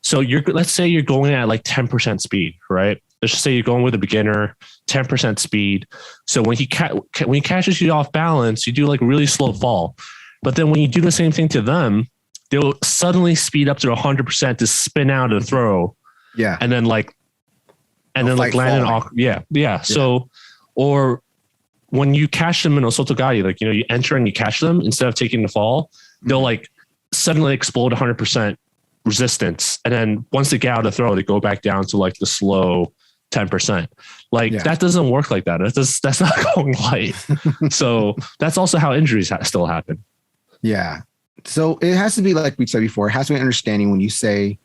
So let's say you're going at like 10% speed, right? Let's just say you're going with a beginner, 10% speed. So when he catches you off balance, you do like a really slow fall. But then when you do the same thing to them, they'll suddenly speed up to 100% to spin out and throw. Yeah. And then land in So, or when you catch them in a sotogari, like, you know, you enter and you catch them instead of taking the fall, they'll like suddenly explode 100% resistance. And then once they get out of throw, they go back down to like the slow 10%. Like that doesn't work like that. That's not going light. So that's also how injuries still happen. Yeah. So it has to be like we said before, it has to be an understanding when you say,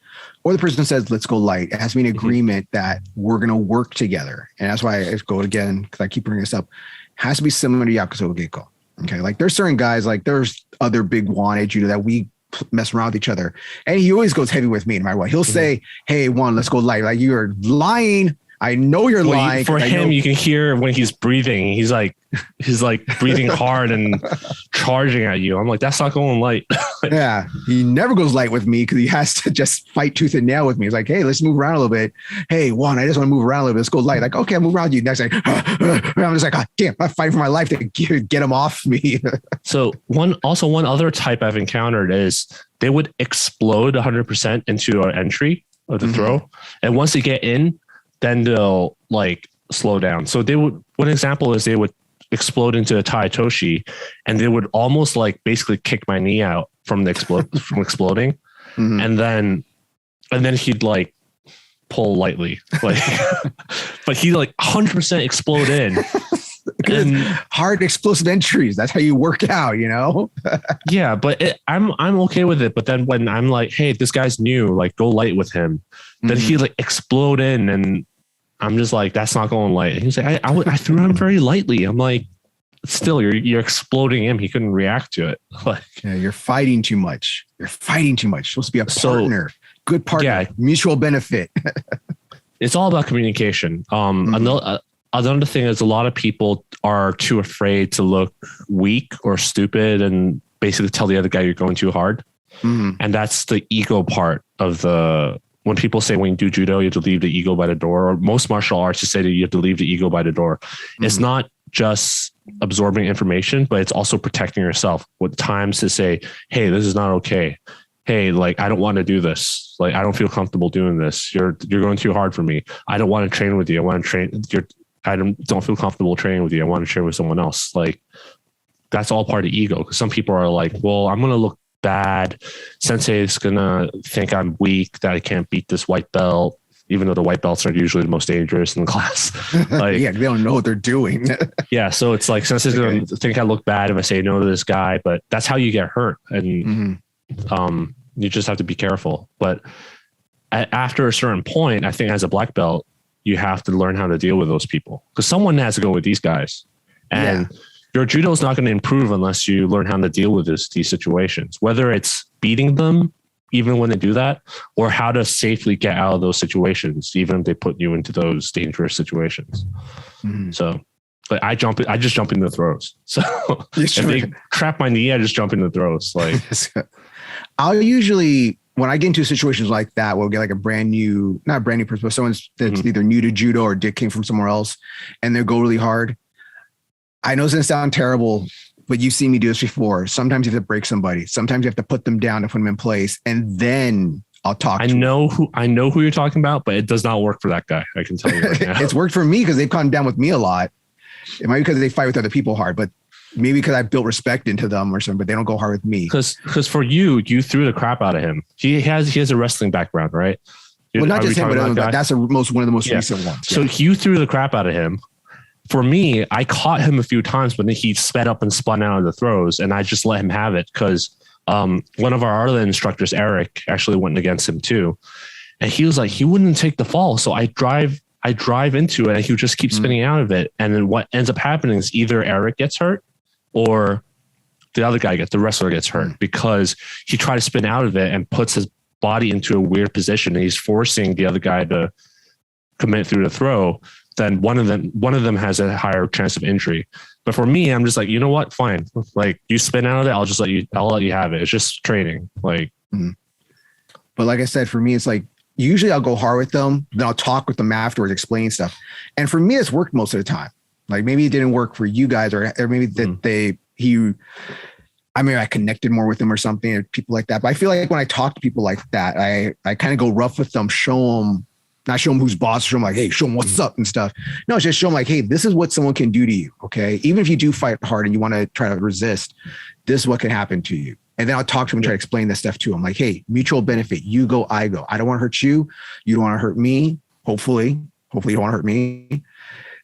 or the person says, let's go light. It has to be an agreement that we're going to work together. And that's why I go again, because I keep bringing this up. It has to be similar to Yakuza Geiko. Okay. Like there's certain guys, like there's other big wanted judo that we mess around with each other. And he always goes heavy with me no matter what. He'll say, hey, Juan, let's go light. Like you're lying. I know you're lying. For him, you can hear when he's breathing. He's like breathing hard and charging at you. I'm like, that's not going light. Yeah, he never goes light with me because he has to just fight tooth and nail with me. He's like, hey, let's move around a little bit. Hey, Juan, I just want to move around a little bit. Let's go light. Like, okay, I'll move around you. Next thing, I'm just like, oh, damn, I fight for my life to get him off me. So one other type I've encountered is they would explode 100% into our entry of the throw, and once they get in, then they'll like slow down. So one example is they would explode into a Tai Toshi and they would almost like basically kick my knee out from exploding. And then he'd like pull lightly, like, but he like 100% explode in. And hard explosive entries. That's how you work out, you know? Yeah, but I'm okay with it. But then when I'm like, hey, this guy's new, like go light with him, then he like explode in and I'm just like, that's not going light. And he's like, I threw him very lightly. I'm like, still, you're exploding him. He couldn't react to it. Like, yeah, you're fighting too much. You're supposed to be a partner, good partner, mutual benefit. It's all about communication. Another thing is a lot of people are too afraid to look weak or stupid and basically tell the other guy you're going too hard. And that's the ego part of when people say when you do judo, you have to leave the ego by the door, or most martial arts just say that you have to leave the ego by the door. It's not just absorbing information, but it's also protecting yourself with times to say, hey, this is not okay. Hey, like, I don't want to do this. Like, I don't feel comfortable doing this. You're going too hard for me. I don't want to train with you. I want to train. I don't feel comfortable training with you. I want to train with someone else. Like, that's all part of ego. Because some people are like, well, I'm going to look bad. Sensei is going to think I'm weak, that I can't beat this white belt, even though the white belts are usually the most dangerous in the class. Like, yeah, they don't know what they're doing. yeah. So it's like, Sensei's going to think I look bad if I say no to this guy, but that's how you get hurt. And you just have to be careful. But after a certain point, I think as a black belt, you have to learn how to deal with those people, because someone has to go with these guys. And your judo is not going to improve unless you learn how to deal with these situations, whether it's beating them, even when they do that, or how to safely get out of those situations, even if they put you into those dangerous situations. So, but I just jump into the throws. So if they trap my knee, I just jump into the throws. Like, I'll usually, when I get into situations like that, we'll get like a not a brand new person, but someone that's either new to judo or came from somewhere else, and they go really hard. I know it's going to sound terrible, but you've seen me do this before. Sometimes you have to break somebody. Sometimes you have to put them down to put them in place, and then I'll talk. I know who you're talking about, but it does not work for that guy. I can tell you right now. It's worked for me because they've come down with me a lot. It might be because they fight with other people hard, but maybe because I built respect into them or something, but they don't go hard with me. Because for you threw the crap out of him. He has a wrestling background, right? Well, not just him, but that's one of the most recent ones. So you threw the crap out of him. For me, I caught him a few times, but then he sped up and spun out of the throws, and I just let him have it because one of our other instructors, Eric, actually went against him too. And he was like, he wouldn't take the fall. So I drive into it, and he would just keep spinning out of it. And then what ends up happening is either Eric gets hurt or the wrestler gets hurt because he tried to spin out of it and puts his body into a weird position. And he's forcing the other guy to commit through the throw. Then one of them has a higher chance of injury. But for me, I'm just like, you know what? Fine. Like, you spin out of it, I'll let you have it. It's just training. Like, but like I said, for me, it's like, usually I'll go hard with them, then I'll talk with them afterwards, explain stuff. And for me, it's worked most of the time. Like, maybe it didn't work for you guys, or maybe that I connected more with them or something, or people like that. But I feel like when I talk to people like that, I kind of go rough with them, not show them who's boss, show them like, hey, show them what's up and stuff. No, it's just show them like, hey, this is what someone can do to you. Okay. Even if you do fight hard and you want to try to resist, this is what can happen to you. And then I'll talk to them and try to explain this stuff to them. Like, hey, mutual benefit. You go, I go. I don't want to hurt you. You don't want to hurt me. Hopefully you don't want to hurt me.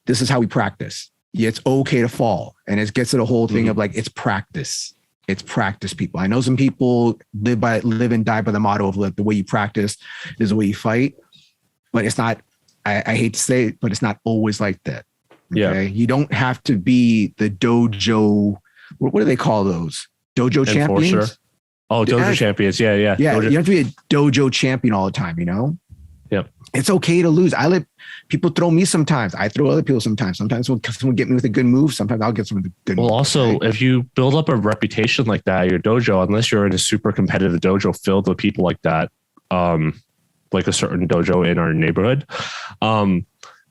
This is how we practice. Yeah, it's okay to fall. And it gets to the whole thing of like, it's practice. It's practice, people. I know some people live and die by the motto of like, the way you practice is the way you fight. But it's not, I hate to say it, but it's not always like that. Okay? Yeah. You don't have to be the dojo. What do they call those? Dojo champions? Oh, dojo champions. Yeah. Yeah. You don't have to be a dojo champion all the time, you know? Yep. It's okay to lose. I let people throw me sometimes. I throw other people sometimes. Sometimes when someone get me with a good move, sometimes I'll get someone with a good move. Well, also, if you build up a reputation like that at your dojo, unless you're in a super competitive dojo filled with people like that, like a certain dojo in our neighborhood,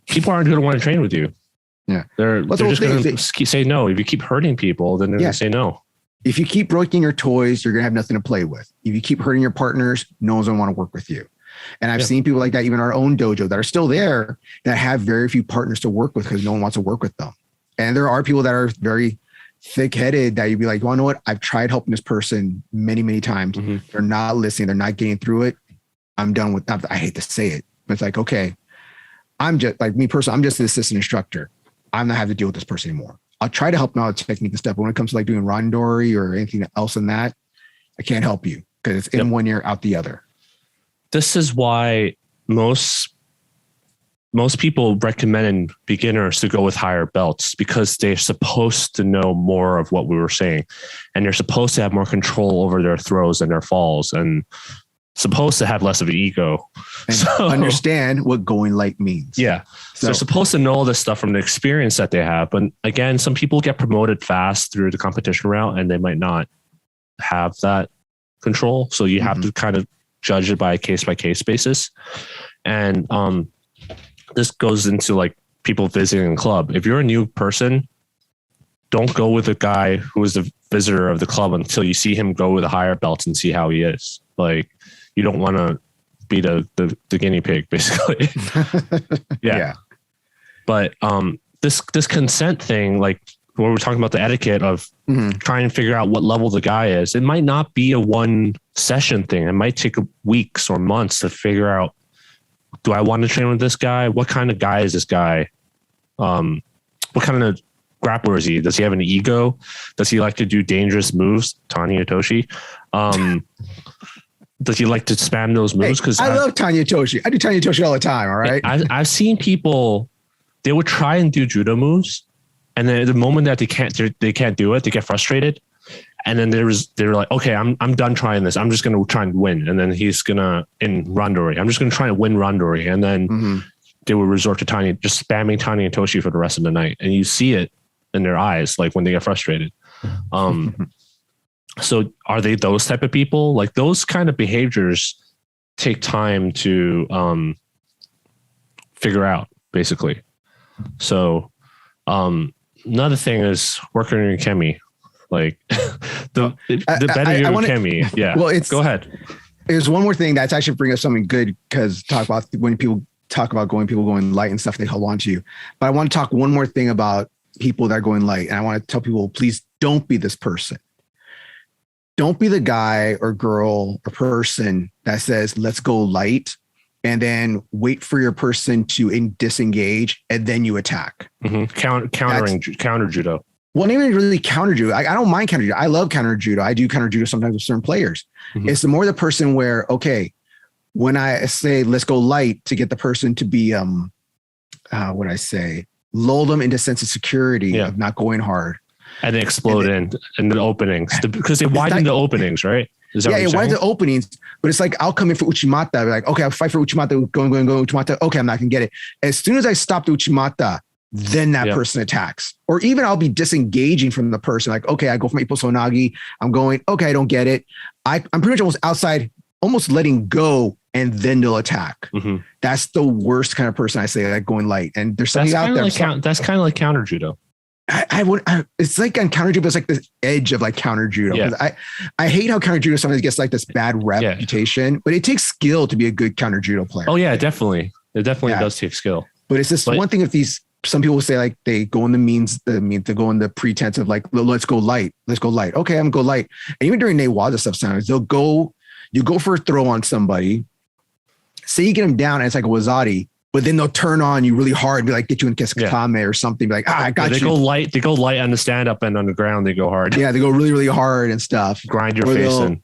people aren't going to want to train with you. Yeah. They're just going to say no. If you keep hurting people, then they're going to say no. If you keep breaking your toys, you're going to have nothing to play with. If you keep hurting your partners, no one's going to want to work with you. And I've seen people like that, even our own dojo, that are still there, that have very few partners to work with because no one wants to work with them. And there are people that are very thick-headed that you'd be like, well, you know what? I've tried helping this person many, many times. They're not listening. They're not getting through it. I'm done with that. I hate to say it, but it's like, okay, I'm just like me personally, I'm just an assistant instructor. I'm not having to deal with this person anymore. I'll try to help them out with technique and stuff. But when it comes to like doing randori or anything else in that, I can't help you because it's in one ear, out the other. This is why most people recommend beginners to go with higher belts, because they're supposed to know more of what we were saying, and they're supposed to have more control over their throws and their falls, and supposed to have less of an ego and understand what going light means. Yeah. So they're supposed to know all this stuff from the experience that they have. But again, some people get promoted fast through the competition route and they might not have that control. So you have to kind of judge it by a case basis. And this goes into like people visiting a club. If you're a new person, don't go with a guy who is the visitor of the club until you see him go with a higher belt and see how he is. Like, you don't want to be the guinea pig, basically. Yeah. But this consent thing, like when we're talking about the etiquette of trying to figure out what level the guy is, it might not be a one session thing. It might take weeks or months to figure out, do I want to train with this guy? What kind of guy is this guy? What kind of grappler is he? Does he have an ego? Does he like to do dangerous moves? Tanya Toshi. Does he like to spam those moves? Because I love Tanya Toshi. I do Tanya Toshi all the time. All right. I've seen people, they would try and do judo moves, and then the moment that they can't do it, they get frustrated. And then they're like, okay, I'm done trying this. I'm just going to try and win. And then he's going to, in Randori, I'm just going to try and win Randori. And then they will resort to just spamming Tanya and Toshi for the rest of the night. And you see it in their eyes, like when they get frustrated. So are they those type of people? Like those kind of behaviors take time to figure out, basically. So another thing is working on your kemi. Like the better your kemi. Yeah. Well, go ahead. There's one more thing that's actually bring us something good, because talk about when people talk about people going light and stuff, they hold on to you. But I want to talk one more thing about people that are going light. And I want to tell people, please don't be this person. Don't be the guy or girl or person that says, let's go light, and then wait for your person to disengage, and then you attack. Counter judo. Well, not even really counter judo. I don't mind counter judo. I love counter judo. I do counter judo sometimes with certain players. It's the more the person where, okay, when I say let's go light, to get the person to be what I say, lull them into sense of security of not going hard. And then explode in the openings, because they widen the openings, right? It widens the openings, but it's like, I'll come in for Uchimata. I'll be like, okay, I'll fight for Uchimata, going, Uchimata. Okay, I'm not going to get it. As soon as I stop the Uchimata, then that person attacks. Or even I'll be disengaging from the person. Like, okay, I go from Ippo Sonagi. I'm going, okay, I don't get it. I'm pretty much almost outside, almost letting go, and then they'll attack. That's the worst kind of person I say, like going light. And there's something out there. That's kind of like counter judo. It's like on counter judo, but it's like the edge of like counter judo. Yeah. I hate how counter judo sometimes gets like this bad reputation, but it takes skill to be a good counter judo player. Oh yeah, definitely. It definitely does take skill. But it's just one thing if some people say like they go in they go in the pretense of like, let's go light. Okay, I'm gonna go light. And even during Newaza stuff, sometimes you go for a throw on somebody, say you get them down and it's like a wazari, but then they'll turn on you really hard and be like, get you in Keskatame or something. Be like, I got you. They go light on the stand up, and on the ground, they go hard. Yeah, they go really, really hard and stuff. Grind your face in.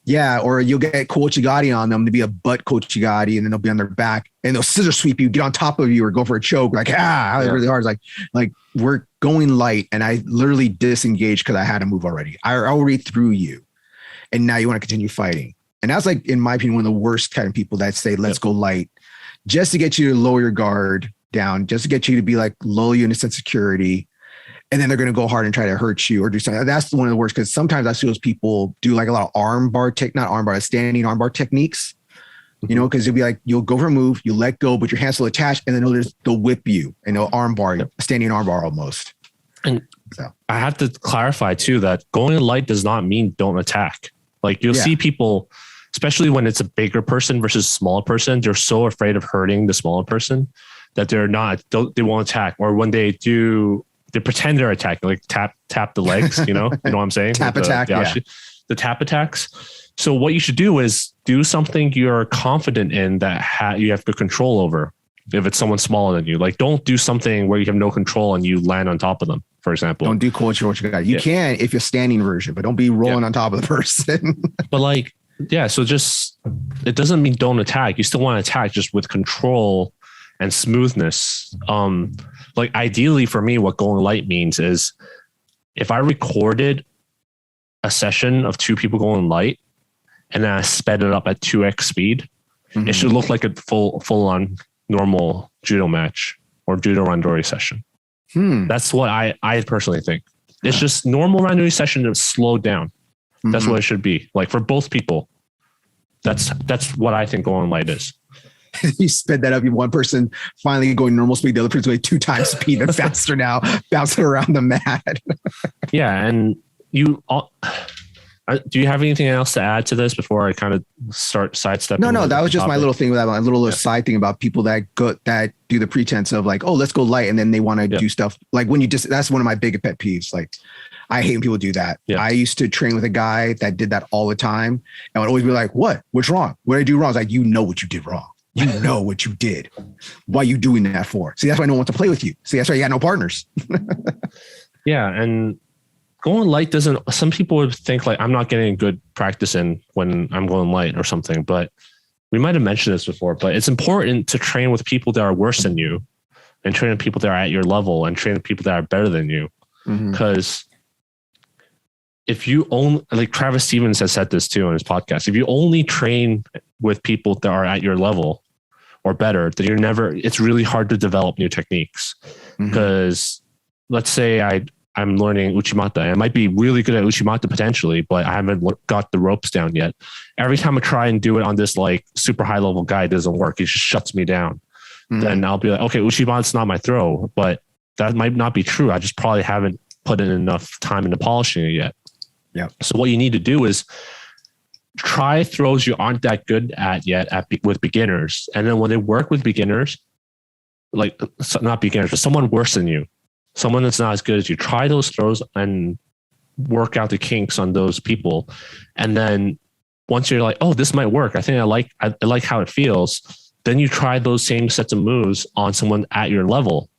Yeah, or you'll get Kochigari on them to be a butt Kochigari, and then they'll be on their back and they'll scissor sweep you, get on top of you, or go for a choke. Like, really hard. It's like we're going light, and I literally disengaged because I had to move already. I already threw you, and now you want to continue fighting. And that's like, in my opinion, one of the worst kind of people that say, let's go light, just to get you to lower your guard down, just to get you to be like, lull you into sense of security. And then they're going to go hard and try to hurt you or do something. That's one of the worst, because sometimes I see those people do like a lot of standing arm bar techniques, because you'll be like, you'll go for a move, you let go, but your hands still attached, and then they'll whip you and they'll arm bar, standing arm bar almost. And so I have to clarify too, that going light does not mean don't attack. Like you'll see people, especially when it's a bigger person versus a smaller person, they're so afraid of hurting the smaller person that they won't attack. Or when they do, they pretend they're attacking, like tap the legs, you know what I'm saying? The tap attacks. So what you should do is do something you're confident in that you have good control over. If it's someone smaller than you, like don't do something where you have no control and you land on top of them, for example. Don't do Kochi. You can if you're standing version, but don't be rolling on top of the person. But so just, it doesn't mean don't attack. You still want to attack, just with control and smoothness. Like ideally for me, what going light means is if I recorded a session of 2 people going light and then I sped it up at 2x speed, it should look like a full on normal judo match or judo randori session. That's what I personally think. It's just normal randori session that's slowed down. That's what it should be. Like for both people. That's what I think going light is. You sped that up. You one person finally going normal speed, the other person going 2 times speed and faster now, bouncing around the mat. Yeah, and Do you have anything else to add to this before I kind of start sidestepping? No, that was just my little thing with that, my little side thing about people that do the pretense of like, oh, let's go light. And then they want to do stuff like when you just, that's one of my big pet peeves. Like I hate when people do that. Yeah. I used to train with a guy that did that all the time. And I would always be like, what's wrong? What did I do wrong? It's like, you know what you did wrong. You know what you did. Why are you doing that for? See, that's why no one wants to play with you. See, that's why you got no partners. Yeah. And going light doesn't, some people would think like I'm not getting good practice in when I'm going light or something, but we might have mentioned this before, but it's important to train with people that are worse than you and train with people that are at your level and train with people that are better than you. Because if you only, like Travis Stevens has said this too on his podcast, if you only train with people that are at your level or better, then it's really hard to develop new techniques. Because let's say I'm learning Uchimata. I might be really good at Uchimata potentially, but I haven't got the ropes down yet. Every time I try and do it on this like super high level guy, it doesn't work. It just shuts me down. Then I'll be like, okay, Uchimata's not my throw, but that might not be true. I just probably haven't put in enough time into polishing it yet. Yeah. So what you need to do is try throws you aren't that good at yet with beginners. And then when they work with beginners, like not beginners, but someone worse than you, someone that's not as good as you, try those throws and work out the kinks on those people. And then once you're like, oh, this might work. I think I like how it feels. Then you try those same sets of moves on someone at your level.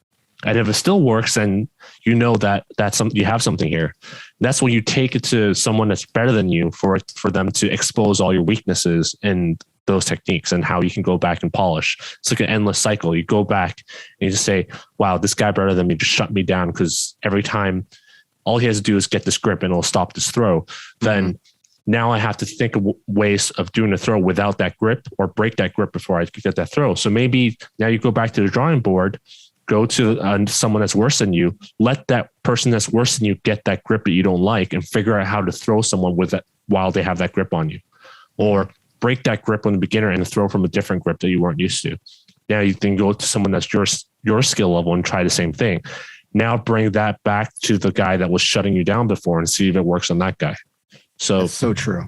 And if it still works, then you know that you have something here. That's when you take it to someone that's better than you for them to expose all your weaknesses in those techniques and how you can go back and polish. It's like an endless cycle. You go back and you just say, wow, this guy better than me just shut me down because every time all he has to do is get this grip and it'll stop this throw. Then now I have to think of ways of doing a throw without that grip or break that grip before I get that throw. So maybe now you go back to the drawing board, go to someone that's worse than you, let that person that's worse than you get that grip that you don't like and figure out how to throw someone with it while they have that grip on you. Or break that grip on the beginner and throw from a different grip that you weren't used to. Now you can go to someone that's your skill level and try the same thing. Now bring that back to the guy that was shutting you down before and see if it works on that guy. So that's so true.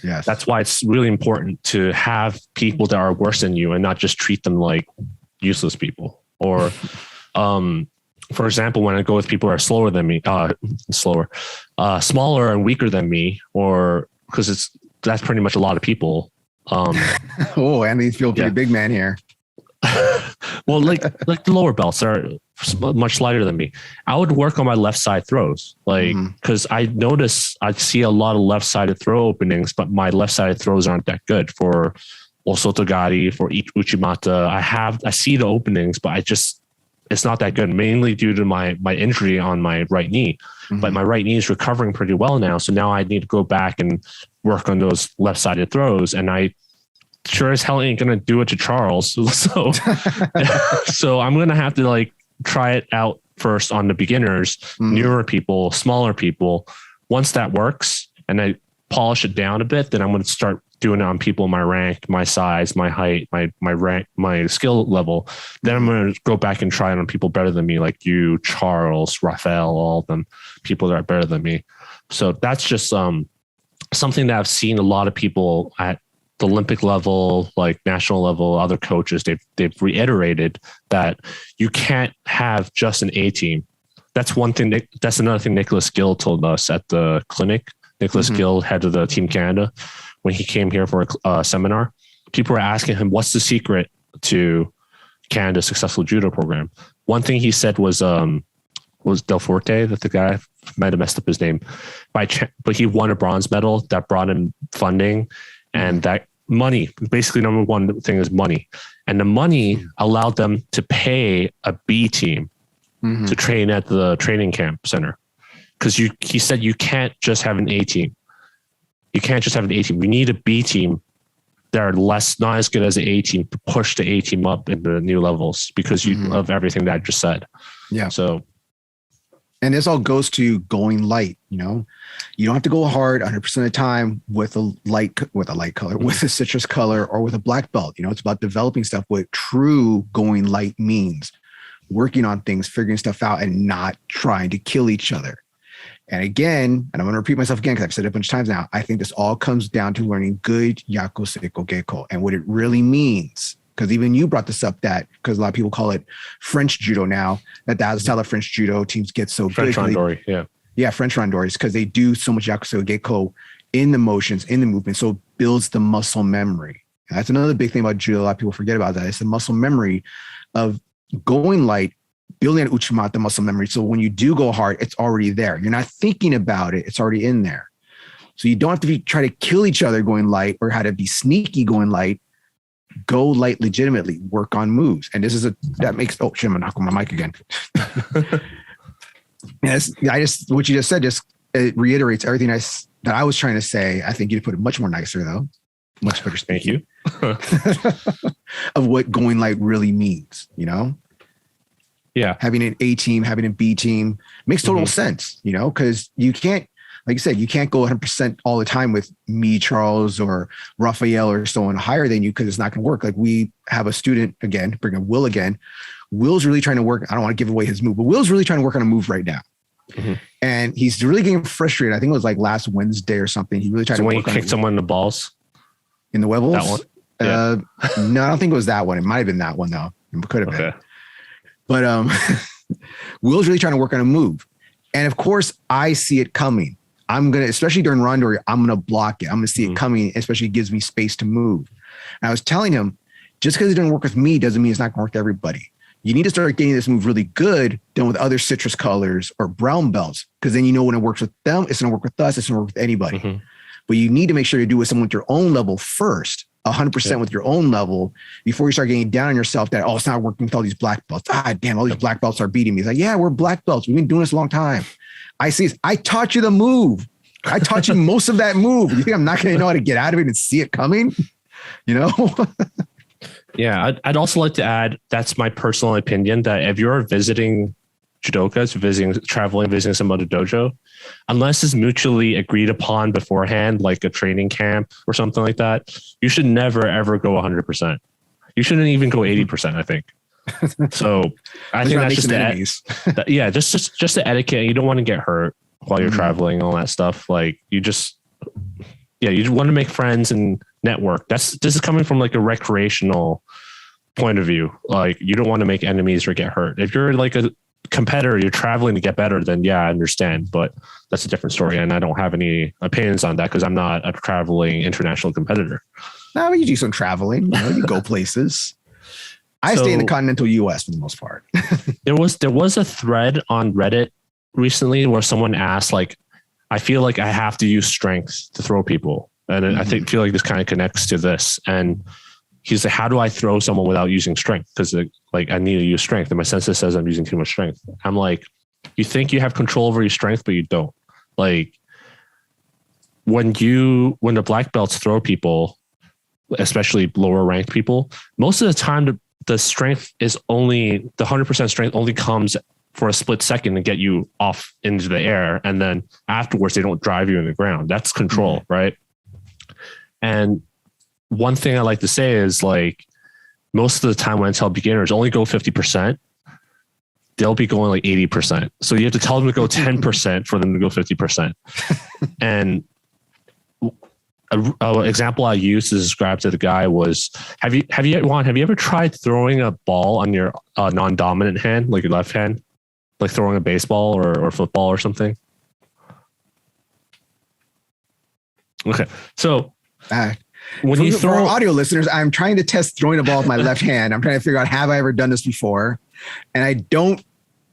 Yes. That's why it's really important to have people that are worse than you and not just treat them like useless people. Or, for example, when I go with people who are slower than me, smaller and weaker than me, or because that's pretty much a lot of people. Oh, Andy feels pretty big man here. Well, like the lower belts are much lighter than me. I would work on my left side throws, like because I notice I see a lot of left sided throw openings, but my left sided throws aren't that good for Osotogari, for Uchimata. I see the openings, but it's not that good, mainly due to my injury on my right knee. But my right knee is recovering pretty well now. So now I need to go back and work on those left-sided throws. And I sure as hell ain't going to do it to Charles. So I'm going to have to like try it out first on the beginners, newer people, smaller people. Once that works and I polish it down a bit, then I'm going to start doing it on people my rank, my size, my height, my rank, my skill level. Then I'm going to go back and try it on people better than me, like you, Charles, Raphael, all of them, people that are better than me. So that's just something that I've seen a lot of people at the Olympic level, like national level, other coaches, they've reiterated that you can't have just an A team. That's one thing. That's another thing Nicholas Gill told us at the clinic. Nicholas Gill, head of the Team Canada, when he came here for a seminar, people were asking him, what's the secret to Canada's successful judo program? One thing he said was Del Forte, that the guy might have messed up his name, but he won a bronze medal that brought him funding and that money. Basically, number one thing is money. And the money allowed them to pay a B team to train at the training camp center. Because he said you can't just have an A team. You can't just have an A team. You need a B team that are not as good as an A team to push the A team up into new levels because of everything that I just said. Yeah. So, and this all goes to going light. You know, you don't have to go hard 100% of the time with a light color, with a citrus color, or with a black belt. You know, it's about developing stuff. What true going light means, working on things, figuring stuff out, and not trying to kill each other. And again, and I'm going to repeat myself again because I've said it a bunch of times now, I think this all comes down to learning good Yaku Seiko Geiko and what it really means. Because even you brought this up that, because a lot of people call it French judo now, that's how the French judo teams get so French good. randori, yeah. Yeah, French randoris, because they do so much Yaku Seiko Geiko in the motions, in the movement. So it builds the muscle memory. And that's another big thing about judo. A lot of people forget about that. It's the muscle memory of going light, building an uchimata muscle memory. So when you do go hard, it's already there. You're not thinking about it. It's already in there. So you don't have to try to kill each other going light or how to be sneaky going light. Go light legitimately, work on moves. And this is that makes, oh shit, I'm gonna knock on my mic again. Yes, what you just said, it reiterates everything that I was trying to say. I think you put it much more nicer though. Much better. Thank you. Of what going light really means, Yeah. Having an A team, having a B team makes total sense, because you can't, like you said, you can't go 100% all the time with me, Charles, or Raphael or someone higher than you because it's not going to work. Like we have a student, again, bring up Will again. Will's really trying to work. I don't want to give away his move, but Will's really trying to work on a move right now. Mm-hmm. And he's really getting frustrated. I think it was like last Wednesday or something. He really tried to work on it. When you kicked someone in the balls? In the Webbles? That one? Yeah. No, I don't think it was that one. It might have been that one though. It could have been. But Will's really trying to work on a move. And of course, I see it coming. I'm going to, especially during randori, I'm going to block it. I'm going to see it coming, especially it gives me space to move. And I was telling him, just because it didn't work with me doesn't mean it's not going to work with everybody. You need to start getting this move really good done with other citrus colors or brown belts, because then when it works with them, it's going to work with us. It's going to work with anybody. Mm-hmm. But you need to make sure you do with someone with your own level first, 100% with your own level before you start getting down on yourself that, it's not working with all these black belts. Damn, all these black belts are beating me. It's like, yeah, we're black belts. We've been doing this a long time. I taught you the move. I taught you most of that move. You think I'm not going to know how to get out of it and see it coming? Yeah, I'd also like to add, that's my personal opinion, that if you're visiting judokas, traveling, visiting some other dojo, unless it's mutually agreed upon beforehand, like a training camp or something like that, you should never, ever go 100%. You shouldn't even go 80%, I think. So I think that's just just the etiquette. You don't want to get hurt while you're traveling, all that stuff. Like you want to make friends and network. This is coming from like a recreational point of view. Like you don't want to make enemies or get hurt. If you're like a competitor, you're traveling to get better, then yeah, I understand. But that's a different story. And I don't have any opinions on that because I'm not a traveling international competitor. No, but you do some traveling. You go places. I stay in the continental US for the most part. There was a thread on Reddit recently where someone asked, like, I feel like I have to use strength to throw people. And I feel like this kind of connects to this. And he's like, how do I throw someone without using strength? Because I need to use strength. And my sensei says I'm using too much strength. I'm like, you think you have control over your strength, but you don't. Like when the black belts throw people, especially lower ranked people, most of the time the strength is only, the 100% strength only comes for a split second to get you off into the air. And then afterwards, they don't drive you in the ground. That's control, right? And one thing I like to say is, like, most of the time when I tell beginners only go 50%, they'll be going like 80%. So you have to tell them to go 10% for them to go 50%. And an example I used to describe to the guy was, have you ever tried throwing a ball on your non-dominant hand, like your left hand, like throwing a baseball or football or something? Okay. So when you throw, for audio listeners, I'm trying to test throwing a ball with my left hand. I'm trying to figure out, have I ever done this before? And I don't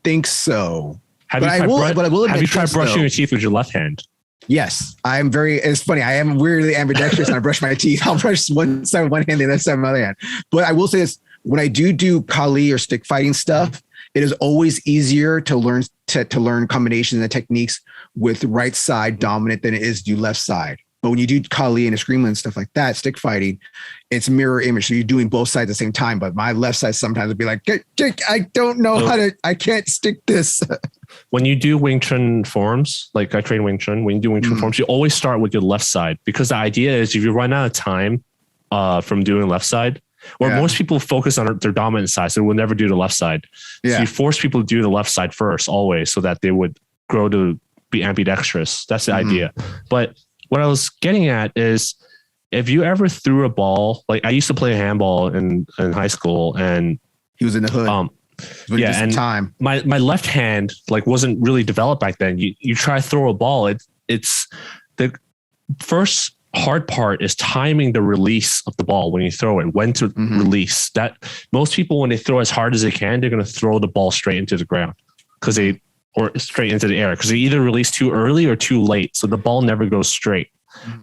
think so. Have you tried brushing your teeth with your left hand? Yes, it's funny. I am weirdly ambidextrous and I brush my teeth. I'll brush one side with one hand, the other side with my other hand. But I will say this, when I do Kali or stick fighting stuff, it is always easier to learn combinations and techniques with right side dominant than it is to do left side. But when you do Kali and Eskrima and stuff like that, stick fighting, it's mirror image. So you're doing both sides at the same time. But my left side sometimes would be like, I don't know I can't stick this. When you do Wing Chun forms, like I train Wing Chun, when you do Wing Chun forms, you always start with your left side, because the idea is if you run out of time from doing left side, or most people focus on their dominant side, so we'll never do the left side. Yeah. So you force people to do the left side first always, so that they would grow to be ambidextrous. That's the idea. But what I was getting at is, if you ever threw a ball, like I used to play handball in high school, and he was in the hood. Yeah, and time. My left hand like wasn't really developed back then. You try to throw a ball, it's the first hard part is timing the release of the ball when you throw it, when to release. That most people, when they throw as hard as they can, they're going to throw the ball straight into the ground or straight into the air, because they either release too early or too late, so the ball never goes straight,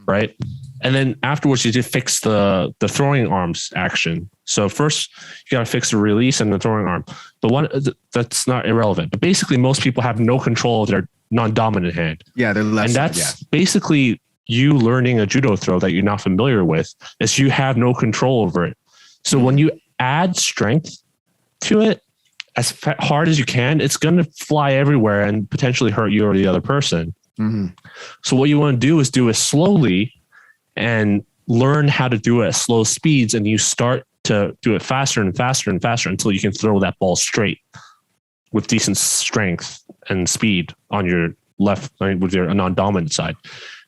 right? And then afterwards, you just fix the throwing arms action. So first, you got to fix the release and the throwing arm. But that's not irrelevant. But basically, most people have no control of their non-dominant hand. Yeah, they're left. And that's basically you learning a judo throw that you're not familiar with, is you have no control over it. So when you add strength to it, as hard as you can, it's going to fly everywhere and potentially hurt you or the other person. So what you want to do is do it slowly and learn how to do it at slow speeds, and you start to do it faster and faster and faster until you can throw that ball straight with decent strength and speed on your left, with your non-dominant side.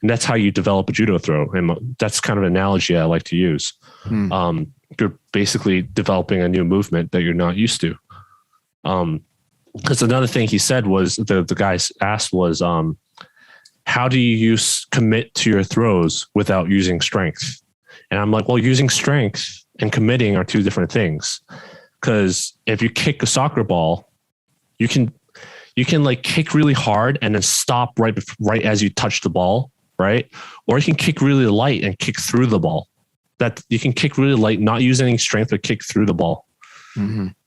And that's how you develop a judo throw. And that's kind of an analogy I like to use. You're basically developing a new movement that you're not used to. Because another thing he said was, the guys asked was, how do you commit to your throws without using strength? And I'm like, well, using strength and committing are two different things. Because if you kick a soccer ball, you can like kick really hard and then stop right as you touch the ball, right? Or you can kick really light and kick through the ball. That you can kick really light, not use any strength, but kick through the ball.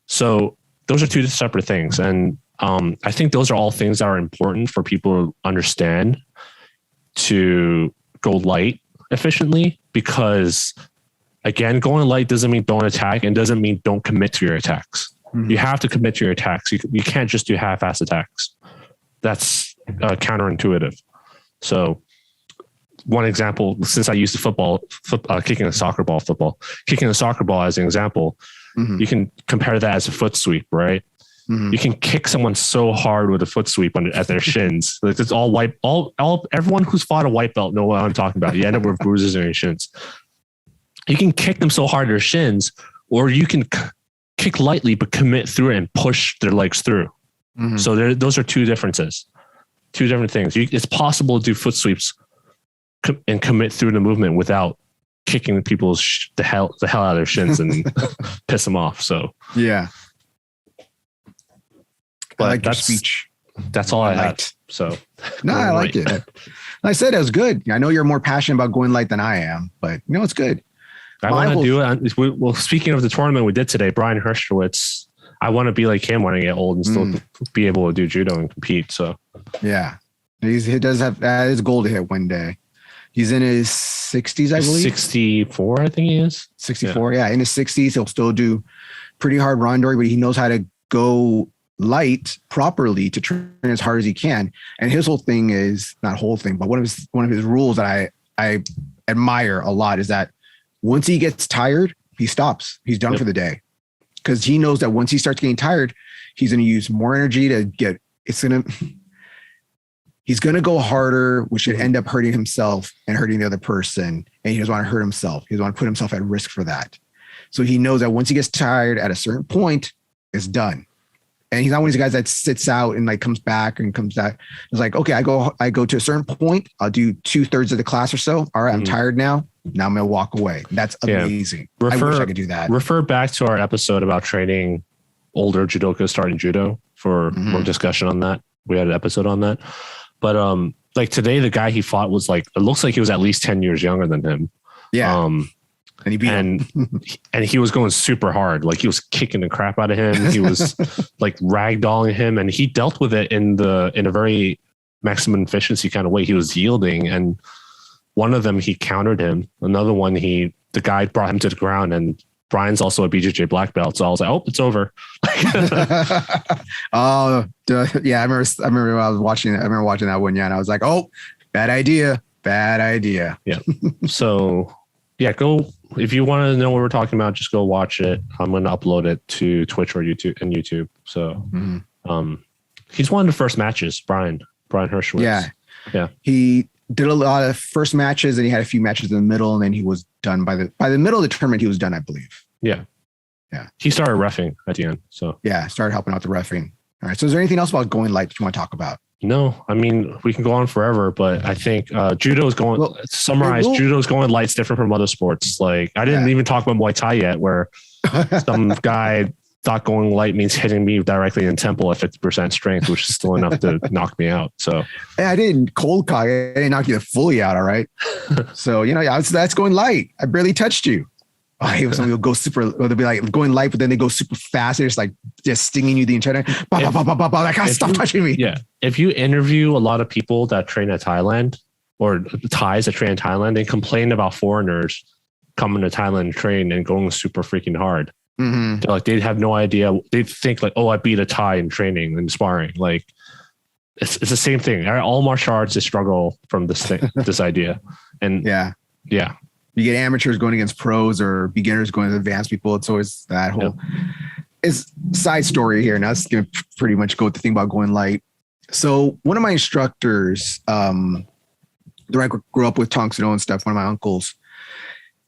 So those are two separate things. And I think those are all things that are important for people to understand to go light efficiently, because again, going light doesn't mean don't attack, and doesn't mean don't commit to your attacks. You have to commit to your attacks. You can't just do half-ass attacks. That's counterintuitive. So one example, since I used the kicking a soccer ball as an example, you can compare that as a foot sweep, right? You can kick someone so hard with a foot sweep at their shins. It's all white. Everyone who's fought a white belt know what I'm talking about. You end up with bruises on your shins. You can kick them so hard at their shins, or you can kick lightly but commit through it and push their legs through. So those are two differences, two different things. It's possible to do foot sweeps and commit through the movement without kicking people's the hell out of their shins and piss them off. So yeah. But I like your speech. That's all I had. So no, I liked it. Like I said, it was good. I know you're more passionate about going light than I am, but it's good. I want to do it. Well, speaking of the tournament we did today, Brian Hershkowitz, I want to be like him when I get old and still be able to do judo and compete. So yeah, he does have his goal to hit one day. He's in his 60s, I believe. 64, I think he is. 64, yeah. In his 60s, he'll still do pretty hard rondori, but he knows how to go light properly to train as hard as he can. And his whole thing is, not whole thing, but one of his rules that I admire a lot is that once he gets tired, he stops. He's done for the day. Because he knows that once he starts getting tired, he's going to use more energy he's going to go harder, which should end up hurting himself and hurting the other person. And he doesn't want to hurt himself. He doesn't want to put himself at risk for that. So he knows that once he gets tired at a certain point, it's done. And he's not one of these guys that sits out and like comes back and comes back. It's like, okay, I go to a certain point. I'll do 2/3 of the class or so. All right, I'm tired now. Now I'm going to walk away. That's amazing. I wish I could do that. Refer back to our episode about training older judokas starting judo for more discussion on that. We had an episode on that. But like today, the guy he fought was like, it looks like he was at least 10 years younger than him. Yeah. And he beat him. And he was going super hard. Like he was kicking the crap out of him. He was like ragdolling him, and he dealt with it in a very maximum efficiency kind of way. He was yielding, and one of them he countered him. Another one the guy brought him to the ground, and Brian's also a BJJ black belt. So I was like, oh, it's over. Oh, yeah. I remember when I was watching it. I remember watching that one. Yeah. And I was like, oh, bad idea. Yeah. So yeah, if you want to know what we're talking about, just go watch it. I'm going to upload it to Twitch or YouTube. So he's one of the first matches, Brian. Brian Hershowitz. Yeah. He did a lot of first matches and he had a few matches in the middle and then he was done by the middle of the tournament. He was done, I believe. Yeah. He started reffing at the end. So yeah, started helping out the reffing. All right. So is there anything else about Going Light that you want to talk about? No, I mean, we can go on forever, but I think judo is going, judo is going light's different from other sports. Like I didn't even talk about Muay Thai yet, where some guy thought going light means hitting me directly in temple at 50% strength, which is still enough to knock me out. So hey, I didn't cold cock. I didn't knock you fully out. All right. So, that's going light. I barely touched you. I hate when somebody will go super, or they'll be like going light, but then they go super fast. And it's like just stinging you the entire time. Like, stop touching me. Yeah. If you interview a lot of people that train at Thailand or Thais that train in Thailand, they complain about foreigners coming to Thailand and train and going super freaking hard. Mm-hmm. They're like, they'd have no idea. They'd think like, oh, I beat a Thai in training and sparring. Like it's the same thing. All martial arts, they struggle from this thing, this idea. And yeah. You get amateurs going against pros or beginners going to advanced people. It's always that whole it's side story here. Now it's going to pretty much go with the thing about going light. So one of my instructors, that I grew up with, Tonk Sano and stuff, one of my uncles,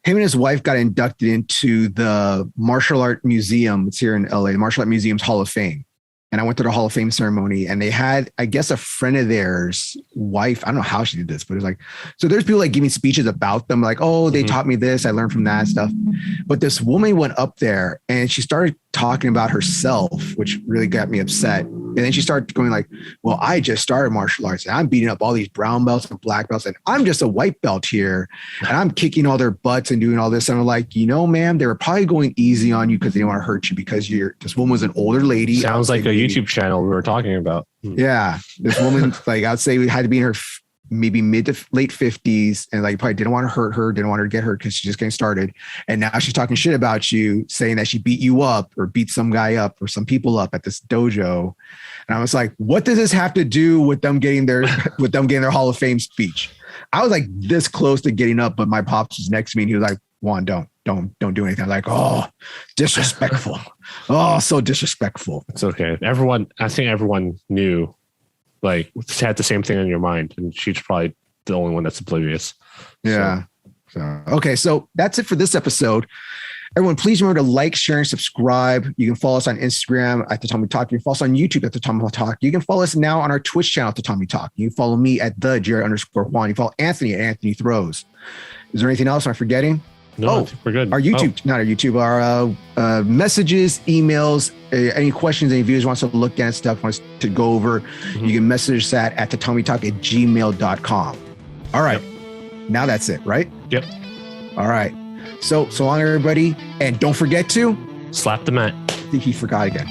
him and his wife got inducted into the Martial Art Museum. It's here in LA, the Martial Art Museum's Hall of Fame. And I went to the Hall of Fame ceremony and they had, I guess, a friend of theirs wife. I don't know how she did this, but it's like, so there's people like giving speeches about them. Like, oh, they taught me this. I learned from that stuff. But this woman went up there and she started talking about herself, which really got me upset. And then she started going like, well, I just started martial arts and I'm beating up all these brown belts and black belts and I'm just a white belt here and I'm kicking all their butts and doing all this. And I'm like, ma'am, they were probably going easy on you because they didn't want to hurt you because this woman was an older lady. Sounds like a YouTube channel we were talking about. Yeah. This woman, like I'd say we had to be in her maybe mid to late 50s and like probably didn't want to hurt her, didn't want her to get hurt because she's just getting started. And now she's talking shit about you, saying that she beat you up or beat some guy up or some people up at this dojo. And I was like, what does this have to do with them getting their Hall of Fame speech? I was like this close to getting up, but my pops was next to me and he was like, Juan, don't do anything. I'm like, oh, disrespectful. Oh, so disrespectful. It's okay. I think everyone knew, like, had the same thing in your mind, and she's probably the only one that's oblivious. Yeah. So okay, so that's it for this episode. Everyone, please remember to like, share, and subscribe. You can follow us on Instagram at Tatami Talk. You can follow us on YouTube at Tatami Talk. You can follow us now on our Twitch channel, Tatami Talk. You can follow me at @Jared_Juan. You follow Anthony at Anthony Throws. Is there anything else I'm forgetting? No, I think we're good. Our YouTube, not our YouTube, our messages, emails, any questions, any viewers want us to look at stuff, want us to go over, you can message us at tatamitalk@gmail.com. All right. Yep. Now that's it, right? Yep. All right. So long, everybody. And don't forget to slap the mat. I think he forgot again.